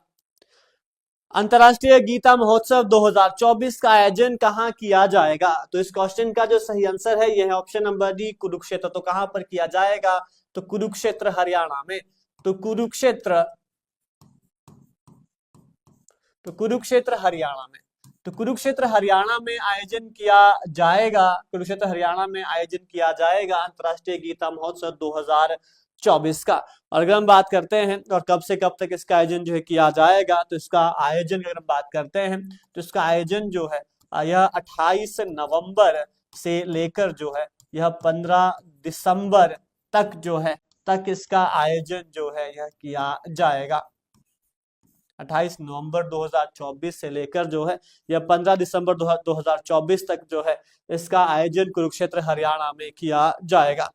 अंतर्राष्ट्रीय गीता महोत्सव 2024 का आयोजन कहां किया जाएगा? तो इस क्वेश्चन का जो सही आंसर है यह है ऑप्शन नंबर डी, कुरुक्षेत्र। तो कहां पर किया जाएगा? तो कुरुक्षेत्र हरियाणा में। तो कुरुक्षेत्र हरियाणा में। तो कुरुक्षेत्र हरियाणा में आयोजन किया जाएगा। कुरुक्षेत्र हरियाणा में आयोजन किया जाएगा अंतर्राष्ट्रीय गीता महोत्सव 2024 का। और अगर हम बात करते हैं और कब से कब तक इसका आयोजन जो है किया जाएगा, तो इसका आयोजन अगर हम बात करते हैं तो इसका आयोजन जो है यह 28 नवंबर से लेकर जो है यह 15 दिसंबर तक जो है तक इसका आयोजन जो है यह किया जाएगा। 28 नवंबर 2024 से लेकर जो है यह 15 दिसंबर 2024 तक जो है इसका आयोजन कुरुक्षेत्र हरियाणा में किया जाएगा।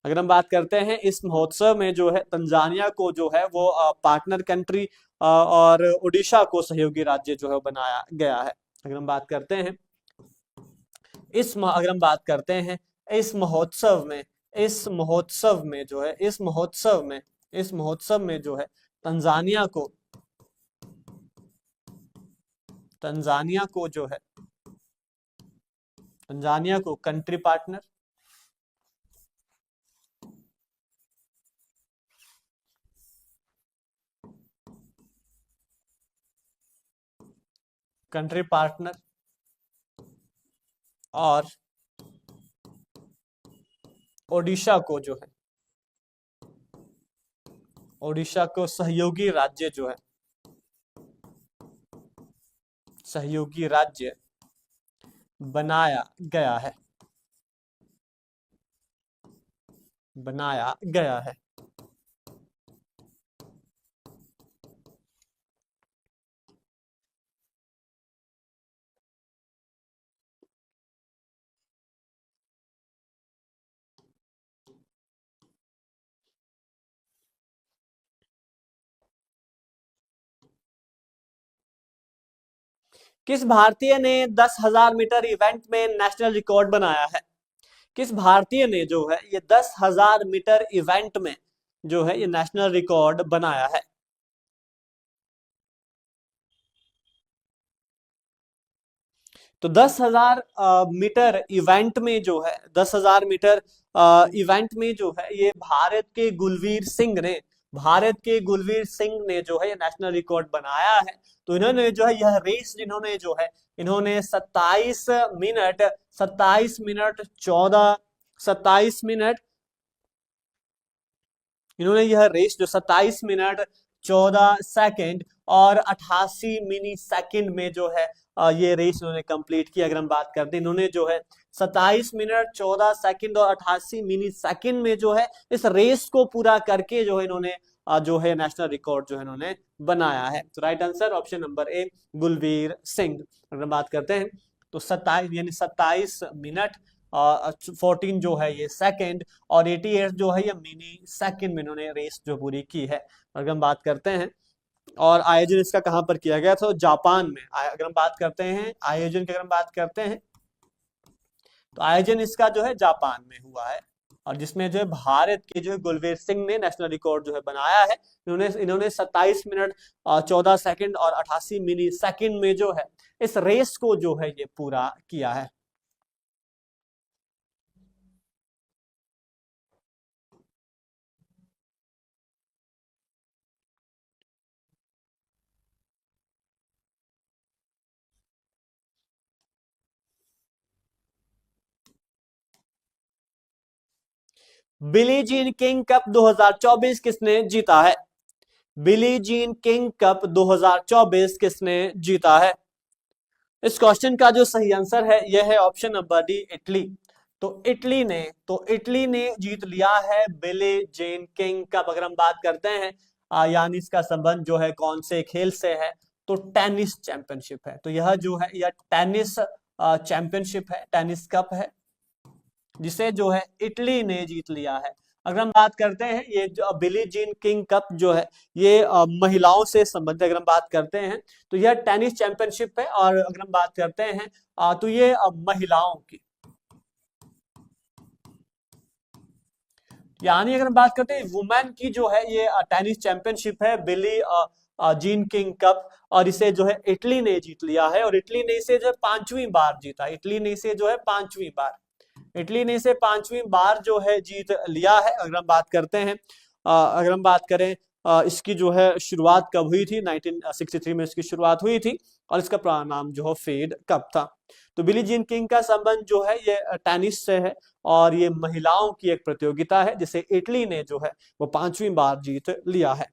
अगर हम बात करते हैं इस महोत्सव में जो है तंजानिया को जो है वो पार्टनर कंट्री और ओडिशा को सहयोगी राज्य जो है बनाया गया है। अगर हम बात करते हैं अगर हम बात करते हैं इस महोत्सव में जो है इस महोत्सव में जो है तंजानिया को कंट्री पार्टनर, और ओडिशा को सहयोगी राज्य बनाया गया है। किस भारतीय ने 10,000 मीटर इवेंट में नेशनल रिकॉर्ड बनाया है? किस भारतीय ने जो है ये 10,000 मीटर इवेंट में जो है ये नेशनल रिकॉर्ड बनाया है? तो 10,000 मीटर इवेंट में जो है 10,000 मीटर इवेंट में जो है ये भारत के गुलवीर सिंह ने जो है ये नेशनल रिकॉर्ड बनाया है। तो इन्होंने जो है यह रेस इन्होंने 27 मिनट इन्होंने यह रेस जो 27 मिनट 14 सेकंड और 88 मिनी सेकंड में जो है ये रेस इन्होंने कंप्लीट की। अगर हम बात करते हैं इन्होंने जो है 27 मिनट 14 सेकंड और 88 मिनी सेकंड में जो है इस रेस को पूरा करके जो है इन्होंने जो है नेशनल रिकॉर्ड जो है इन्होंने बनाया है। तो राइट आंसर ऑप्शन नंबर ए, गुलवीर सिंह। अगर हम बात करते हैं तो 27 मिनट 14 जो है ये सेकंड और 88 जो है ये मिनी सेकंड में इन्होंने रेस जो पूरी की है। अगर हम बात करते हैं और आयोजन इसका कहां पर किया गया था, जापान में। अगर हम बात करते हैं आयोजन की, अगर हम बात करते हैं तो आयोजन इसका जो है जापान में हुआ है और जिसमें जो है भारत के जो है गुलवीर सिंह ने नेशनल रिकॉर्ड जो है बनाया है। इन्होंने 27 मिनट 14 सेकंड और 88 मिनी सेकंड में जो है इस रेस को जो है ये पूरा किया है। बिली जीन किंग कप 2024 किसने जीता है? बिली जीन किंग कप 2024 किसने जीता है? इस क्वेश्चन का जो सही आंसर है यह है ऑप्शन नंबर डी, इटली। तो इटली ने जीत लिया है बिली जेन किंग कप। अगर हम बात करते हैं यानी इसका संबंध जो है कौन से खेल से है, तो टेनिस चैंपियनशिप है। तो यह जो है यह टेनिस चैंपियनशिप है, टेनिस कप है, जिसे जो है इटली ने जीत लिया है। अगर हम बात करते हैं ये जो बिली जीन किंग कप जो है ये महिलाओं से संबंधित अगर हम बात करते हैं तो यह टेनिस चैंपियनशिप है। और अगर हम बात करते हैं तो ये महिलाओं की, यानी अगर हम बात करते हैं वुमेन की जो है ये टेनिस चैंपियनशिप है, बिली जीन किंग कप। और इसे जो है इटली ने जीत लिया है, और इटली ने इसे जो है पांचवी बार जीता। इटली ने इसे जो है पांचवी बार, इटली ने इसे पांचवी बार जो है जीत लिया है। अगर हम बात करते हैं अगर हम बात करें इसकी जो है शुरुआत कब हुई थी, 1963 में इसकी शुरुआत हुई थी, और इसका पूरा नाम जो है फेड कप था। तो बिली जीन किंग का संबंध जो है ये टेनिस से है, और ये महिलाओं की एक प्रतियोगिता है जिसे इटली ने जो है वो पांचवी बार जीत लिया है।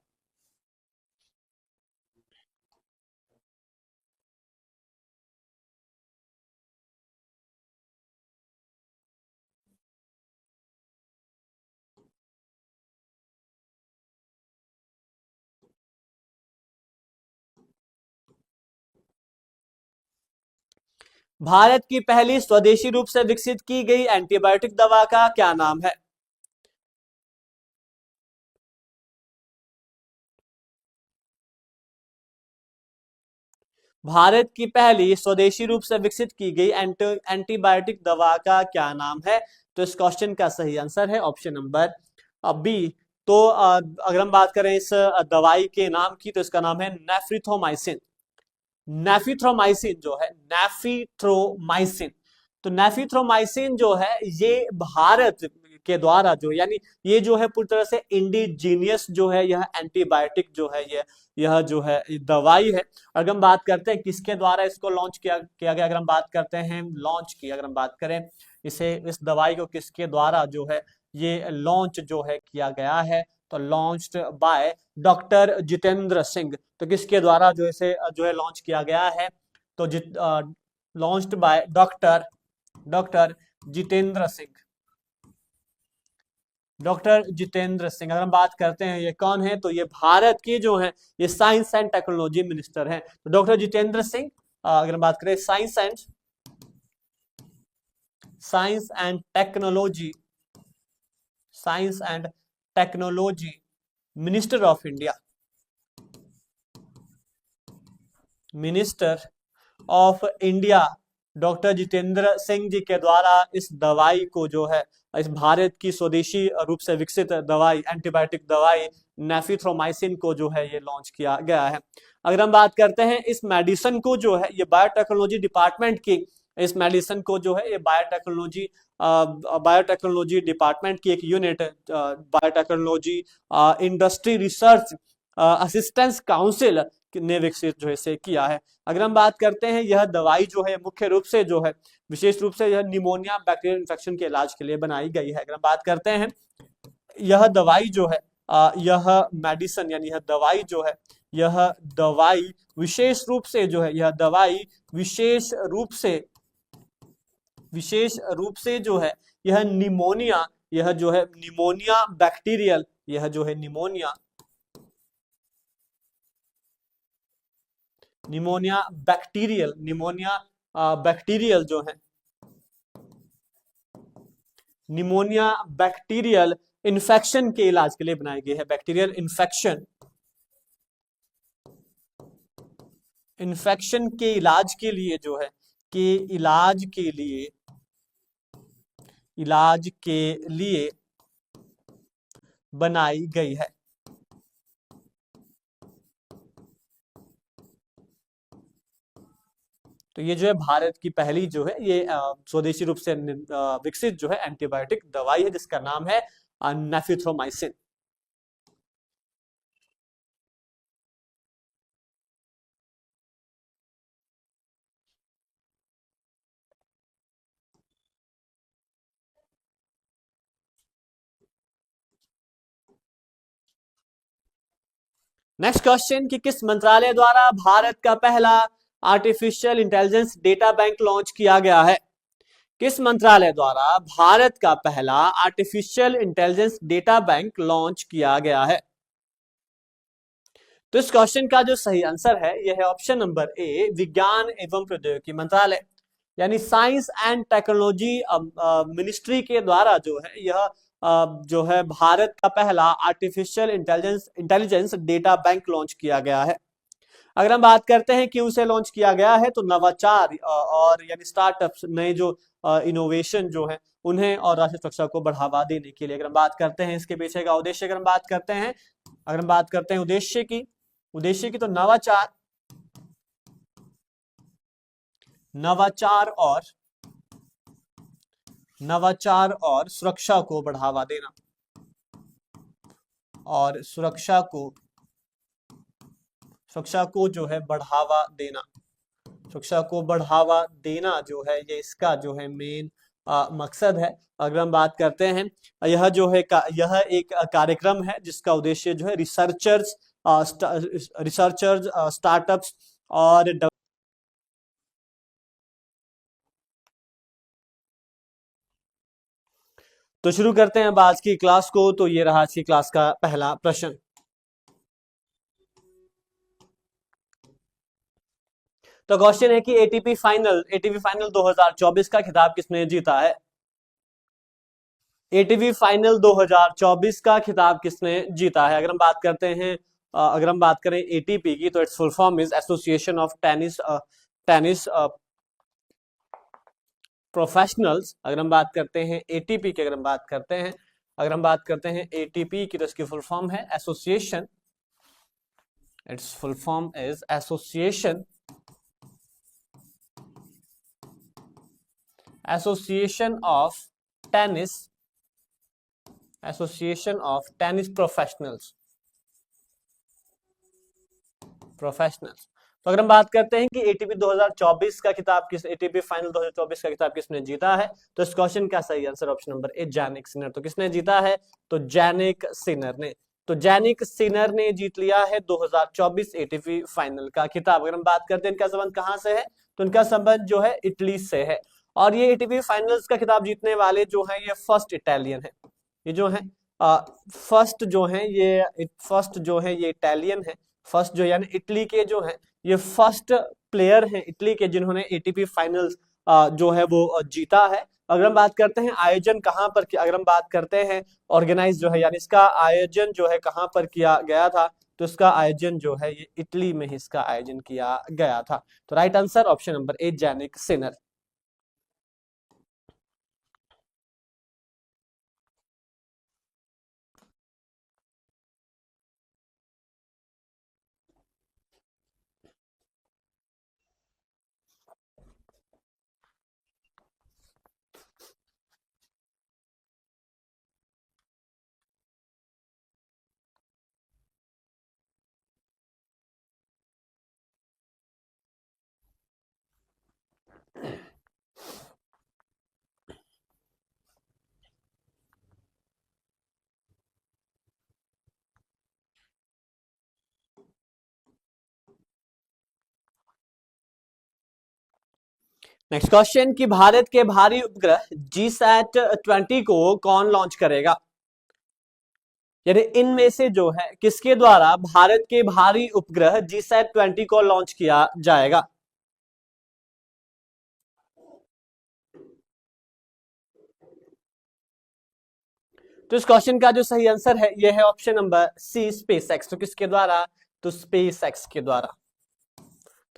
भारत की पहली स्वदेशी रूप से विकसित की गई एंटीबायोटिक दवा का क्या नाम है? भारत की पहली स्वदेशी रूप से विकसित की गई एंटीबायोटिक दवा का क्या नाम है? तो इस क्वेश्चन का सही आंसर है ऑप्शन नंबर बी। तो अगर हम बात करें इस दवाई के नाम की, तो इसका नाम है नेफ्रिथोमाइसिन। नेफिथ्रोमाइसिन जो है, नेफिथ्रोमाइसिन। तो नेफिथ्रोमाइसिन जो है ये भारत के द्वारा जो, यानी ये जो है पूरी तरह से इंडिजीनियस जो है यह एंटीबायोटिक जो है यह जो है दवाई है। अगर हम बात करते हैं किसके द्वारा इसको लॉन्च किया किया गया, अगर हम बात करते हैं लॉन्च की, अगर हम बात करें इसे, इस दवाई को किसके द्वारा जो है ये लॉन्च जो है किया गया है, तो launched by doctor Jitendra Singh. तो किसके द्वारा जो इसे जो है लॉन्च किया गया है, तो launched by doctor doctor Jitendra Singh. Doctor Jitendra Singh, अगर हम बात करते हैं ये कौन है, तो ये भारत के जो है ये साइंस एंड टेक्नोलॉजी मिनिस्टर हैं। तो डॉक्टर जितेंद्र सिंह, अगर हम बात करें science and technology, science and technology minister of India, minister of India doctor Jitendra Singh ji के द्वारा इस दवाई को जो है, इस भारत की स्वदेशी रूप से विकसित दवाई, एंटीबायोटिक दवाई नेफिथ्रोमाइसिन को जो है ये लॉन्च किया गया है। अगर हम बात करते हैं इस मेडिसिन को जो है ये बायोटेक्नोलॉजी डिपार्टमेंट की, इस मेडिसिन को जो है ये बायोटेक्नोलॉजी डिपार्टमेंट की एक unit, biotechnology industry research assistance council ने विकसित जो है इसे किया है। अगर हम बात करते हैं यह दवाई जो है मुख्य रूप से जो है, विशेष रूप से यह निमोनिया बैक्टीरियल इन्फेक्शन के इलाज के लिए बनाई गई है। अगर हम बात करते हैं यह दवाई जो है यह मेडिसिन, यानी यह दवाई जो है, यह दवाई विशेष रूप से जो है, यह दवाई विशेष रूप से जो है यह निमोनिया, यह जो है निमोनिया बैक्टीरियल, यह जो है निमोनिया बैक्टीरियल जो है, निमोनिया बैक्टीरियल इन्फेक्शन के इलाज के लिए बनाई गई है। बैक्टीरियल इन्फेक्शन, इन्फेक्शन के इलाज के लिए जो है, कि इलाज के लिए बनाई गई है। तो ये जो है भारत की पहली जो है ये स्वदेशी रूप से विकसित जो है एंटीबायोटिक दवाई है, जिसका नाम है नेफिथ्रोमाइसिन। नेक्स्ट क्वेश्चन कि किस मंत्रालय द्वारा भारत का पहला artificial intelligence data bank launch किया गया है? किस मंत्रालय द्वारा भारत का पहला artificial intelligence data bank launch किया गया है? तो इस क्वेश्चन का जो सही आंसर है यह है ऑप्शन नंबर ए, विज्ञान एवं प्रौद्योगिकी मंत्रालय, यानी साइंस एंड टेक्नोलॉजी मिनिस्ट्री के द्वारा जो है यह जो है भारत का पहला artificial intelligence data bank launch किया गया है। अगर हम बात करते हैं क्यों से लॉन्च किया गया है, तो नवाचार और यानी स्टार्टअप्स, नए जो इनोवेशन जो है उन्हें और राष्ट्रीय सुरक्षा को बढ़ावा देने के लिए अगर हम बात करते हैं इसके पीछे का उद्देश्य अगर हम बात करते हैं, उद्देश्य की तो नवाचार और सुरक्षा को बढ़ावा देना और सुरक्षा को जो है बढ़ावा देना जो है ये इसका जो है मेन मकसद है। अगर हम बात करते हैं यह जो है यह एक कार्यक्रम है जिसका उद्देश्य जो है रिसर्चर्स, स्टार्टअप्स और तो शुरू करते हैं अब आज की क्लास को। तो ये रहा आज की क्लास का पहला प्रश्न। तो क्वेश्चन है कि एटीपी फाइनल 2024 का खिताब किसने जीता है? एटीपी फाइनल 2024 का खिताब किसने जीता है? अगर हम बात करें एटीपी की, तो it's full form is association of tennis professionals. अगर हम बात करते हैं एटीपी की, अगर हम बात करते हैं एटीपी की, तो इसकी फुल फॉर्म है association, it's full form is association of tennis professionals. तो अगर हम बात करते हैं कि एटीपी फाइनल 2024 का खिताब किसने जीता है, तो इस क्वेश्चन का सही आंसर ऑप्शन नंबर ए, जैनिक सिनर। तो किसने जीता है? तो जैनिक सिनर ने जीत लिया है 2024 एटीपी फाइनल का खिताब। अगर हम बात करते हैं इनका संबंध कहां से है, तो इनका संबंध जो है इटली से है, और ये एटीपी फाइनल्स का खिताब जीतने वाले जो है ये फर्स्ट इटालियन है। ये जो है फर्स्ट जो है ये इटालियन है। फर्स्ट जो यानी इटली के जो है ये फर्स्ट प्लेयर हैं इटली के जिन्होंने एटीपी फाइनल्स जो है वो जीता है। अगर हम बात करते हैं आयोजन कहां पर किया, अगर हम बात करते हैं ऑर्गेनाइज जो है यानी इसका आयोजन जो है कहां पर किया गया था, तो इसका आयोजन जो है ये इटली में ही इसका आयोजन किया गया था। तो राइट आंसर ऑप्शन नंबर ए, जैनिक सिनर। नेक्स्ट क्वेश्चन कि भारत के भारी उपग्रह GSAT-20 को कौन लॉन्च करेगा? यानी इनमें से जो है किसके द्वारा भारत के भारी उपग्रह GSAT-20 को लॉन्च किया जाएगा? तो इस क्वेश्चन का जो सही आंसर है यह है ऑप्शन नंबर सी, स्पेसएक्स। तो किसके द्वारा? तो स्पेसएक्स के द्वारा।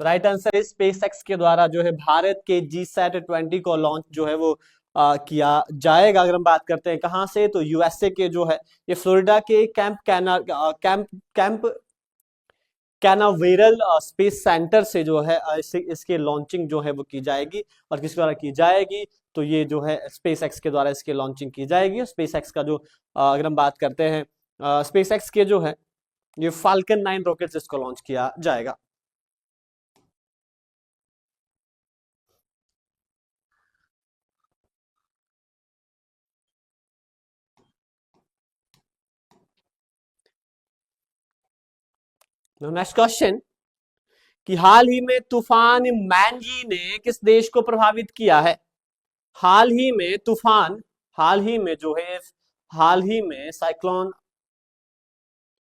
तो राइट आंसर इज स्पेसएक्स के द्वारा जो है भारत के GSAT-20 को लॉन्च जो है वो किया जाएगा। अगर हम बात करते हैं कहां से, तो यूएसए के जो है ये फ्लोरिडा के कैंप कैनावेरल स्पेस सेंटर से जो है इसके लॉन्चिंग जो है वो की जाएगी। और किसके द्वारा की जाएगी? तो ये जो है स्पेसएक्स के द्वारा इसकी लॉन्चिंग की जाएगी। स्पेसएक्स का जो अगर हम बात करते हैं स्पेसएक्स के जो है ये फाल्कन 9 रॉकेट इसको लॉन्च किया जाएगा। नेक्स्ट क्वेश्चन कि हाल ही में तूफान मैनजी ने किस देश को प्रभावित किया है? हाल ही में तूफान, हाल ही में जो है, हाल ही में साइक्लोन,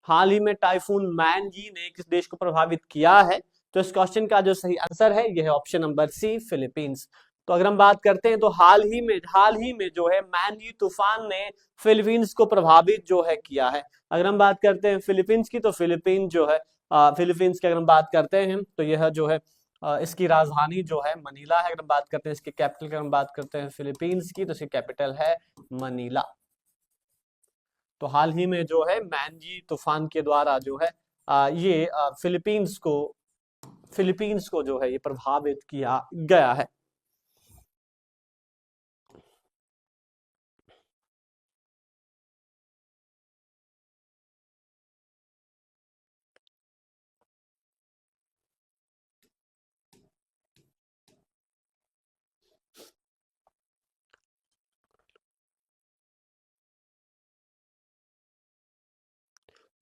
हाल ही में टाइफून मैनजी ने किस देश को प्रभावित किया है? तो इस क्वेश्चन का जो सही आंसर है यह है ऑप्शन नंबर सी, फिलीपींस। तो अगर हम बात करते हैं तो हाल ही में जो है मैनजी तूफान ने फिलीपींस को प्रभावित जो है किया है। अगर हम बात करते हैं फिलीपींस की, तो फिलीपींस जो है, फिलीपींस की अगर हम बात करते हैं तो यह जो है इसकी राजधानी जो है मनीला है। अगर हम बात करते हैं इसके कैपिटल की, अगर हम बात करते हैं फिलीपींस की, तो इसकी कैपिटल है मनीला। तो हाल ही में जो है मैनजी तूफान के द्वारा जो है ये फिलीपींस को जो है ये प्रभावित किया गया है।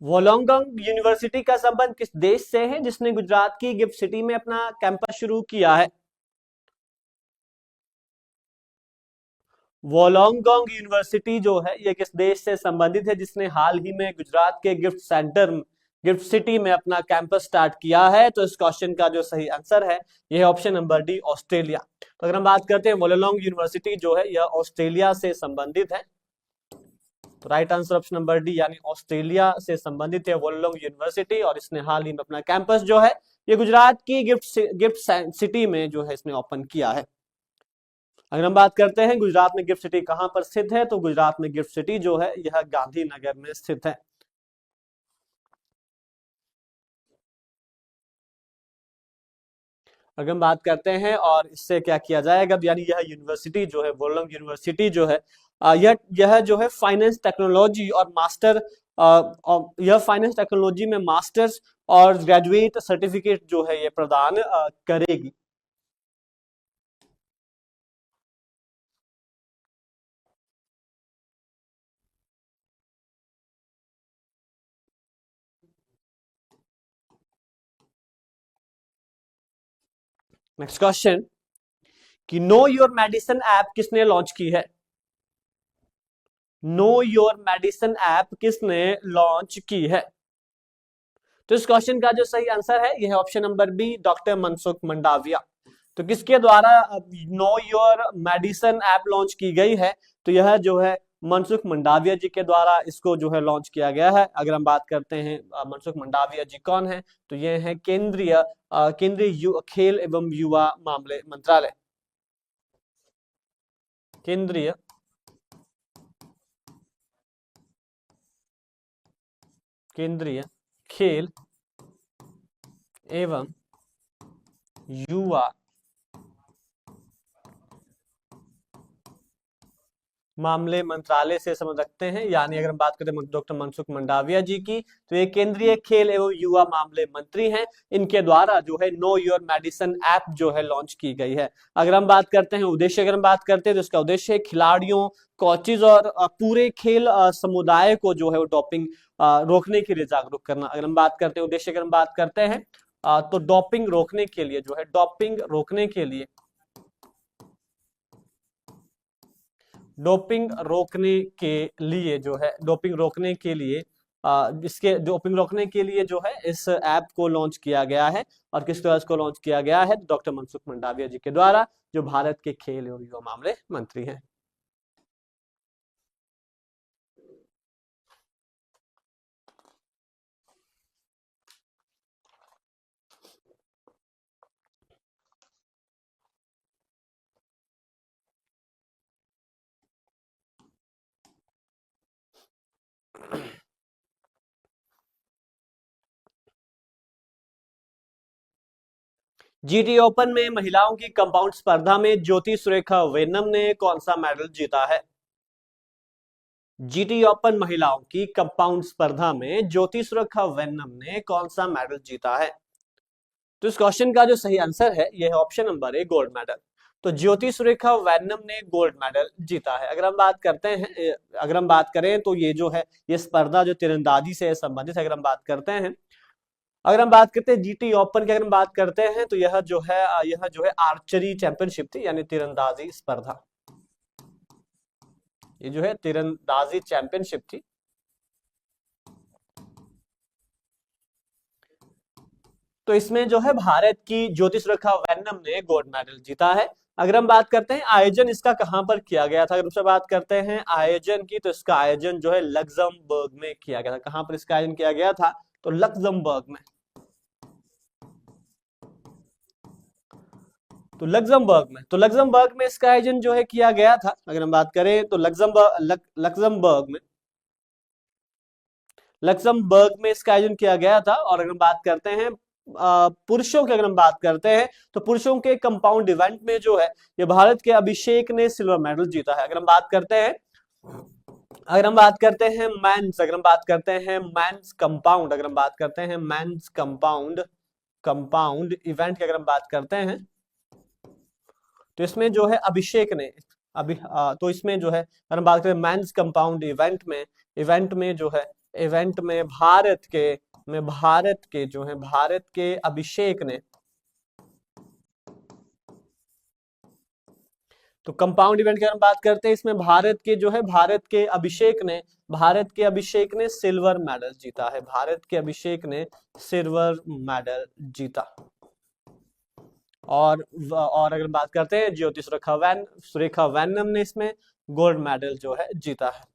वोलोंगोंग यूनिवर्सिटी का संबंध किस देश से है जिसने गुजरात की गिफ्ट सिटी में अपना कैंपस शुरू किया है? वोलोंगोंग यूनिवर्सिटी जो है ये किस देश से संबंधित है जिसने हाल ही में गुजरात के गिफ्ट सिटी में अपना कैंपस स्टार्ट किया है? तो इस क्वेश्चन का जो सही आंसर है यह ऑप्शन नंबर डी, ऑस्ट्रेलिया। तो अगर हम बात करते हैं वोलोंगोंग यूनिवर्सिटी जो है यह ऑस्ट्रेलिया से संबंधित है। तो right answer option number D यानी ऑस्ट्रेलिया से संबंधित है वोलोंगोंग यूनिवर्सिटी, और इसने हाल ही में अपना कैंपस जो है ये गुजरात की गिफ्ट सिटी में जो है इसने ओपन किया है। अगर हम बात करते हैं गुजरात में गिफ्ट सिटी कहां पर स्थित है, तो गुजरात में गिफ्ट सिटी जो है यह गांधीनगर में स्थित है। अगर हम बात करते हैं और इससे क्या किया जाएगा, यानी यह यूनिवर्सिटी जो है वोलोंग यूनिवर्सिटी जो है यह जो है फाइनेंस टेक्नोलॉजी और यह फाइनेंस टेक्नोलॉजी में मास्टर्स और ग्रेजुएट सर्टिफिकेट जो है ये प्रदान करेगी। नेक्स्ट क्वेश्चन कि नो योर मेडिसिन ऐप किसने लॉन्च की है? नो योर मेडिसिन ऐप किसने लॉन्च की है? तो इस क्वेश्चन का जो सही आंसर है यह है option number B, doctor Mansukh Mandaviya. तो किसके द्वारा know your medicine app launch की गई है? तो यह जो है मनसुख मंडाविया जी के द्वारा इसको जो है लॉन्च किया गया है। अगर हम बात करते हैं मनसुख मंडाविया जी कौन है, तो ये है केंद्रीय खेल एवं युवा मामले मंत्रालय, केंद्रीय खेल एवं युवा मामले मंत्रालय से समझ रखते हैं। यानी अगर हम बात करें डॉक्टर मनसुख मंडाविया जी की, तो ये केंद्रीय खेल एवं युवा मामले मंत्री हैं। इनके द्वारा जो है नो योर मेडिसिन ऐप जो है लॉन्च की गई है। अगर हम बात करते हैं उद्देश्य, अगर हम बात करते हैं तो इसका उद्देश्य है खिलाड़ियों, कोचेज और पूरे खेल समुदाय को जो है वो डोपिंग रोकने के लिए जागरूक करना। अगर हम बात करते हैं उद्देश्य, अगर हम बात करते हैं तो डोपिंग रोकने के लिए जो है, डोपिंग रोकने के लिए डोपिंग रोकने के लिए इसके डोपिंग रोकने के लिए जो है इस ऐप को लॉन्च किया गया है। और किस द्वारा इसको लॉन्च किया गया है? डॉक्टर मनसुख मंडाविया जी के द्वारा, जो भारत के खेल और युवा मामले मंत्री हैं। जीटी ओपन में महिलाओं की कंपाउंड स्पर्धा में ज्योति सुरेखा वेन्नम ने कौन सा मेडल जीता है? जीटी ओपन महिलाओं की कंपाउंड स्पर्धा में ज्योति सुरेखा वेन्नम ने कौन सा मेडल जीता है? तो इस क्वेश्चन का जो सही आंसर है यह है ऑप्शन नंबर ए, गोल्ड मेडल। तो ज्योति सुरेखा वेन्नम ने गोल्ड मेडल जीता है। अगर हम बात करते हैं, अगर हम बात करें तो ये जो है ये स्पर्धा जो तीरंदाजी से संबंधित है, अगर हम बात करते हैं अगर हम बात करते हैं जीटी ओपन की, अगर हम बात करते हैं तो यह जो है आर्चरी चैंपियनशिप थी, यानी तीरंदाजी स्पर्धा। ये जो है तीरंदाजी चैंपियनशिप थी। तो इसमें जो है भारत की ज्योति सुरेखा वेन्नम ने गोल्ड मेडल जीता है। अगर हम बात करते हैं आयोजन इसका कहां पर किया गया था, अगर उससे बात करते हैं आयोजन की, तो इसका आयोजन जो है लग्जमबर्ग में किया गया था। कहां पर इसका आयोजन किया गया था? तो लग्जमबर्ग में। तो लग्जमबर्ग में इसका आयोजन जो है किया गया था। अगर हम बात करें तो लग्जमबर्ग में इसका आयोजन किया गया था। और अगर हम बात करते हैं पुरुषों की, अगर हम बात करते हैं तो पुरुषों के कंपाउंड इवेंट में जो है ये भारत के अभिषेक ने सिल्वर मेडल जीता है। अगर हम बात करते हैं मेंस, अगर हम बात करते हैं मेंस कंपाउंड, अगर हम बात करते हैं मेंस कंपाउंड इवेंट की, अगर हम बात करते हैं तो इसमें जो है अभिषेक ने तो इसमें जो है अगर हम बात करें मेंस कंपाउंड इवेंट में जो है इवेंट में भारत के अभिषेक ने, तो कंपाउंड इवेंट की हम बात करते हैं, इसमें भारत के अभिषेक ने सिल्वर मेडल जीता है। भारत के अभिषेक ने सिल्वर मेडल जीता। और अगर बात करते हैं ज्योति सुरेखा वेन्नम ने इसमें गोल्ड मेडल जो है जीता है।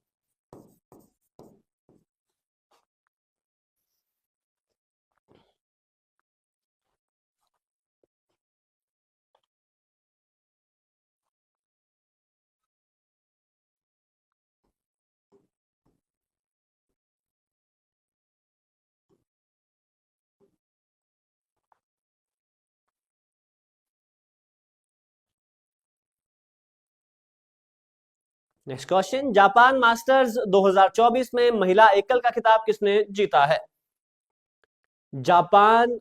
नेक्स्ट क्वेश्चन, जापान मास्टर्स 2024 में महिला एकल का खिताब किसने जीता है? जापान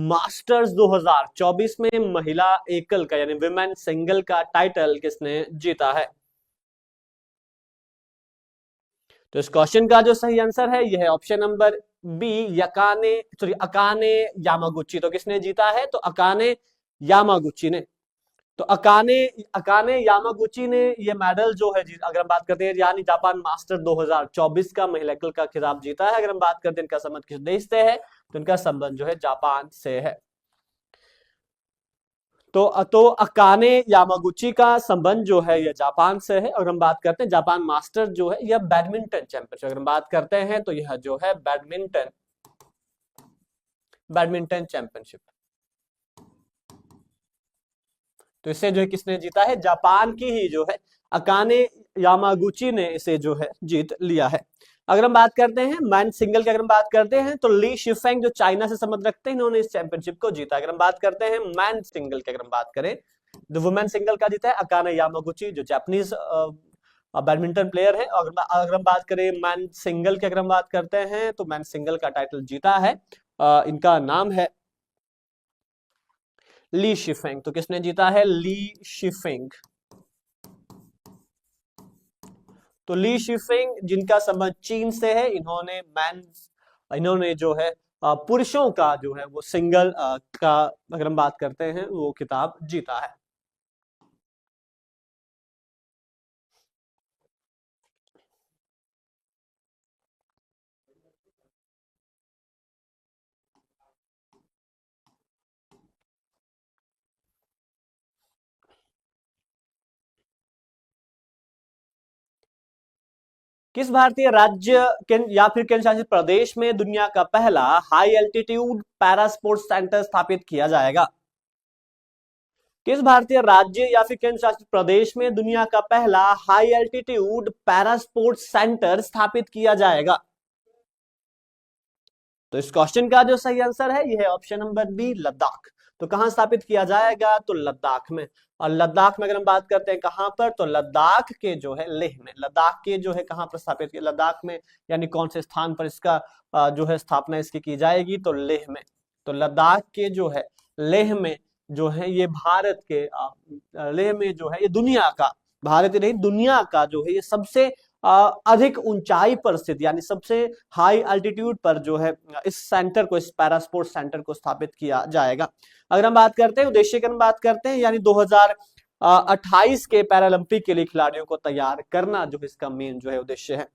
मास्टर्स 2024 में महिला एकल का यानी विमेन सिंगल का टाइटल किसने जीता है? तो इस क्वेश्चन का जो सही आंसर है यह है option number B, Akane Yamaguchi. तो किसने जीता है? तो अकाने यामागुची ने। तो अकाने अकाने यामागुची ने ये मेडल जो है अगर हम बात करते हैं, यानी जापान मास्टर 2024 का महिला एकल का खिताब जीता है। अगर हम बात करते हैं इनका संबंध किस देश से है, तो इनका संबंध जो है जापान से है। तो अकाने यामागुची का संबंध जो है यह जापान से है। और हम बात करते हैं जापान मास्टर जो है यह बैडमिंटन चैंपियनशिप, अगर हम बात करते हैं तो यह जो है बैडमिंटन चैंपियनशिप, तो इसे जो है किसने जीता है? जापान की ही जो है अकाने यामागुची ने इसे जो है जीत लिया है। अगर हम बात करते हैं मैन सिंगल की, अगर हम बात करते हैं तो ली शिफेंग जो चाइना से संबंध रखते हैं, इन्होंने इस चैंपियनशिप को जीता। अगर हम बात करते हैं मैन सिंगल की, अगर हम बात करें तो वुमेन सिंगल का जीता है अकाने यामागुची जो जापानीज बैडमिंटन प्लेयर है। और अगर हम बात करें मैन सिंगल की, अगर हम बात करते हैं तो मैन सिंगल का टाइटल जीता है, इनका नाम है ली शिफेंग। तो किसने जीता है? ली शिफेंग। तो ली शिफेंग जिनका संबंध चीन से है, इन्होंने जो है पुरुषों का जो है वो सिंगल का अगर हम बात करते हैं वो खिताब जीता है। किस भारतीय राज्य या फिर केंद्र शासित प्रदेश में दुनिया का पहला high altitude para sports centre स्थापित किया जाएगा? किस भारतीय राज्य या फिर केंद्र शासित प्रदेश में दुनिया का पहला high altitude para sports centre स्थापित किया जाएगा? तो इस क्वेश्चन का जो सही आंसर है यह है ऑप्शन नंबर बी, लद्दाख। तो कहां स्थापित किया जाएगा? तो लद्दाख में। और लद्दाख में अगर हम बात करते हैं कहां पर, तो लद्दाख के जो है लेह में। लद्दाख के जो है कहां पर स्थापित किया? लद्दाख में, यानी कौन से स्थान पर इसका जो है स्थापना इसकी की जाएगी? तो लेह में। तो लद्दाख के जो है लेह में जो है ये भारत के लेह में जो है ये दुनिया का, भारत ही नहीं दुनिया का जो है ये सबसे अधिक ऊंचाई पर स्थित यानी सबसे हाई अल्टीट्यूड पर जो है इस सेंटर को, इस पैरा स्पोर्ट्स सेंटर को स्थापित किया जाएगा। अगर हम बात करते हैं उद्देश्य की हम बात करते हैं, यानी 2028 के पैरालंपिक के लिए खिलाड़ियों को तैयार करना जो इसका मेन जो है उद्देश्य है।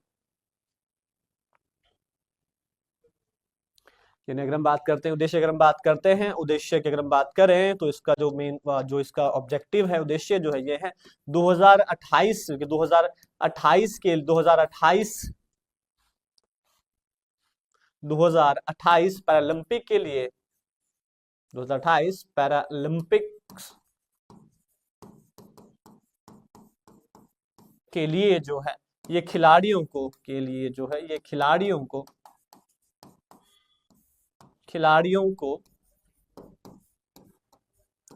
यानी अगर हम बात करते हैं उद्देश्य, अगर हम बात करते हैं उद्देश्य की अगर हम बात करें तो इसका जो मेन जो इसका ऑब्जेक्टिव है, उद्देश्य जो है ये है 2028 के 2028 पैरालंपिक के लिए 2028 पैरालंपिक्स के लिए जो है ये खिलाड़ियों को के लिए जो है ये खिलाड़ियों को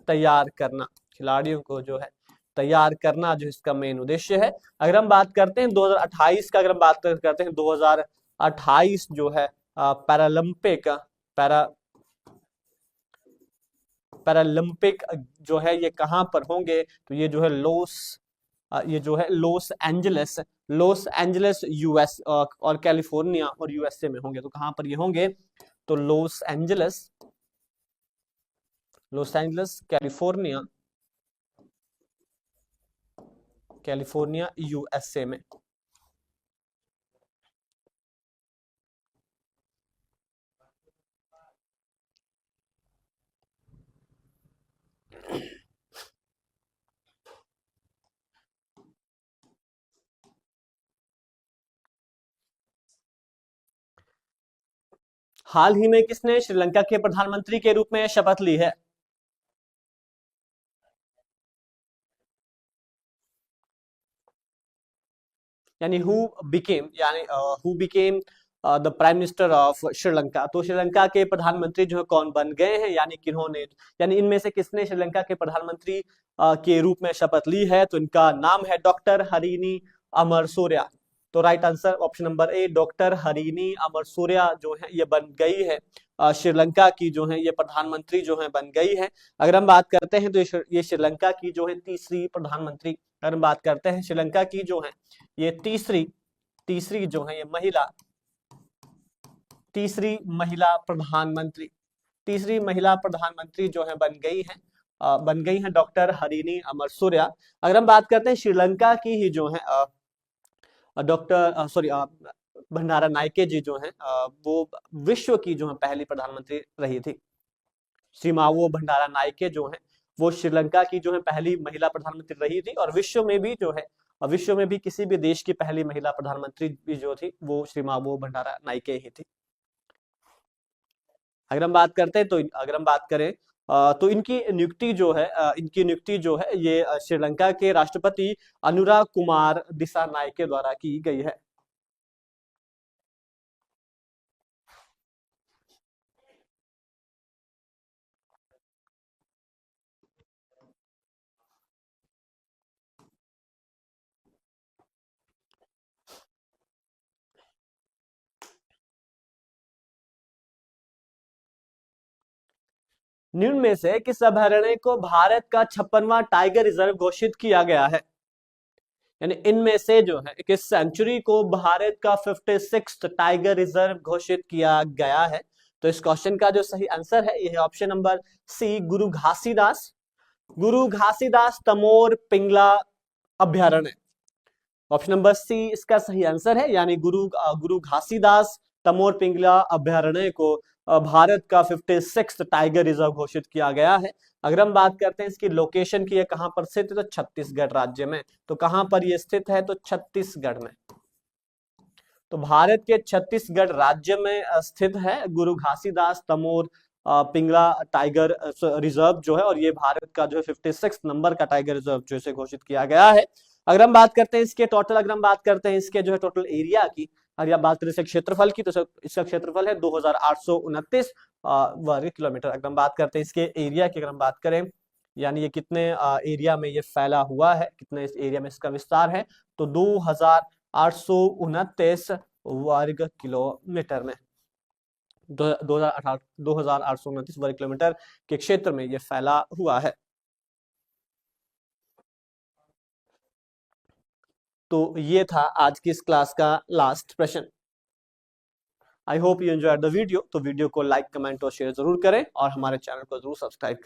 तैयार करना, खिलाड़ियों को जो है तैयार करना जो इसका मेन उद्देश्य है। अगर हम बात करते हैं 2028 का, अगर हम बात करते हैं 2028 जो है पैरालंपिक जो है ये कहां पर होंगे, तो ये जो है लॉस एंजलिस यूएस और कैलिफोर्निया और यूएसए में होंगे। तो कहां पर ये होंगे, तो लॉस एंजलिस कैलिफोर्निया यूएसए में। हाल ही में किसने श्रीलंका के प्रधानमंत्री के रूप में शपथ ली है? यानी who became the prime minister of Sri Lanka. तो श्रीलंका के प्रधानमंत्री जो है कौन बन गए हैं, यानी किन्होंने, यानी इनमें से किसने श्रीलंका के प्रधानमंत्री के रूप में शपथ ली है? तो इनका नाम है डॉक्टर हरिनी अमरसूरिया। तो right answer option number A, doctor Harini Amarasuriya जो है ये बन गई है श्रीलंका की जो है ये प्रधानमंत्री जो है बन गई है। अगर हम बात करते हैं तो ये श्रीलंका की जो है तीसरी प्रधानमंत्री, अगर हम बात करते हैं श्रीलंका की जो है ये तीसरी जो है ये तीसरी महिला प्रधानमंत्री जो है बन गई है डॉक्टर हरिनी अमरसूरिया। अगर हम बात करते हैं श्रीलंका की ही जो है भंडारा नायके जी जो है वो विश्व की जो है पहली प्रधानमंत्री रही थी। श्रीमावो भंडारा नायके जो है वो श्रीलंका की जो है पहली महिला प्रधानमंत्री रही थी, और विश्व में भी किसी भी देश की पहली महिला प्रधानमंत्री भी जो थी वो श्रीमावो भंडारा नायके ही थी। अगर हम बात करें तो इनकी नियुक्ति जो है ये श्रीलंका के राष्ट्रपति अनुराग कुमार दिसानायके द्वारा की गई है। निम्न में से किस अभयारण्य को भारत का 56वां टाइगर रिजर्व घोषित किया गया है? यानी इनमें से जो है किस सेंचुरी को भारत का 56th टाइगर रिजर्व घोषित किया गया है? तो इस क्वेश्चन का जो सही आंसर है यह ऑप्शन नंबर सी, गुरु घासीदास तमोर पिंगला अभ्यारण्य। ऑप्शन नंबर सी इसका सही आंसर है, यानी गुरु घासीदास तमोर पिंगला अभ्यारण्य को भारत का 56th टाइगर रिजर्व घोषित किया गया है। अगर हम बात करते हैं इसकी लोकेशन की, कहां पर स्थित है, तो छत्तीसगढ़ राज्य में। तो कहां पर यह स्थित है, तो छत्तीसगढ़ में। तो भारत के छत्तीसगढ़ राज्य में स्थित है गुरु घासीदास तमोर पिंगला टाइगर रिजर्व जो है, और ये भारत का जो है 56 नंबर का टाइगर रिजर्व जो है घोषित किया गया है। अगर हम बात करते हैं इसके जो है टोटल एरिया की, अगर आप बात करें इसके क्षेत्रफल की, तो इसका क्षेत्रफल है 2829 वर्ग किलोमीटर। अगर हम बात करते हैं इसके एरिया की, अगर हम बात करें यानी ये कितने एरिया में ये फैला हुआ है, कितने इस एरिया में इसका विस्तार है, तो 2829 वर्ग किलोमीटर में 2829 वर्ग किलोमीटर के क्षेत्र में ये फैला हुआ है। तो ये था आज की इस क्लास का लास्ट प्रश्न। I hope you enjoyed the video. तो वीडियो को लाइक, कमेंट और शेयर जरूर करें और हमारे चैनल को जरूर सब्सक्राइब करें।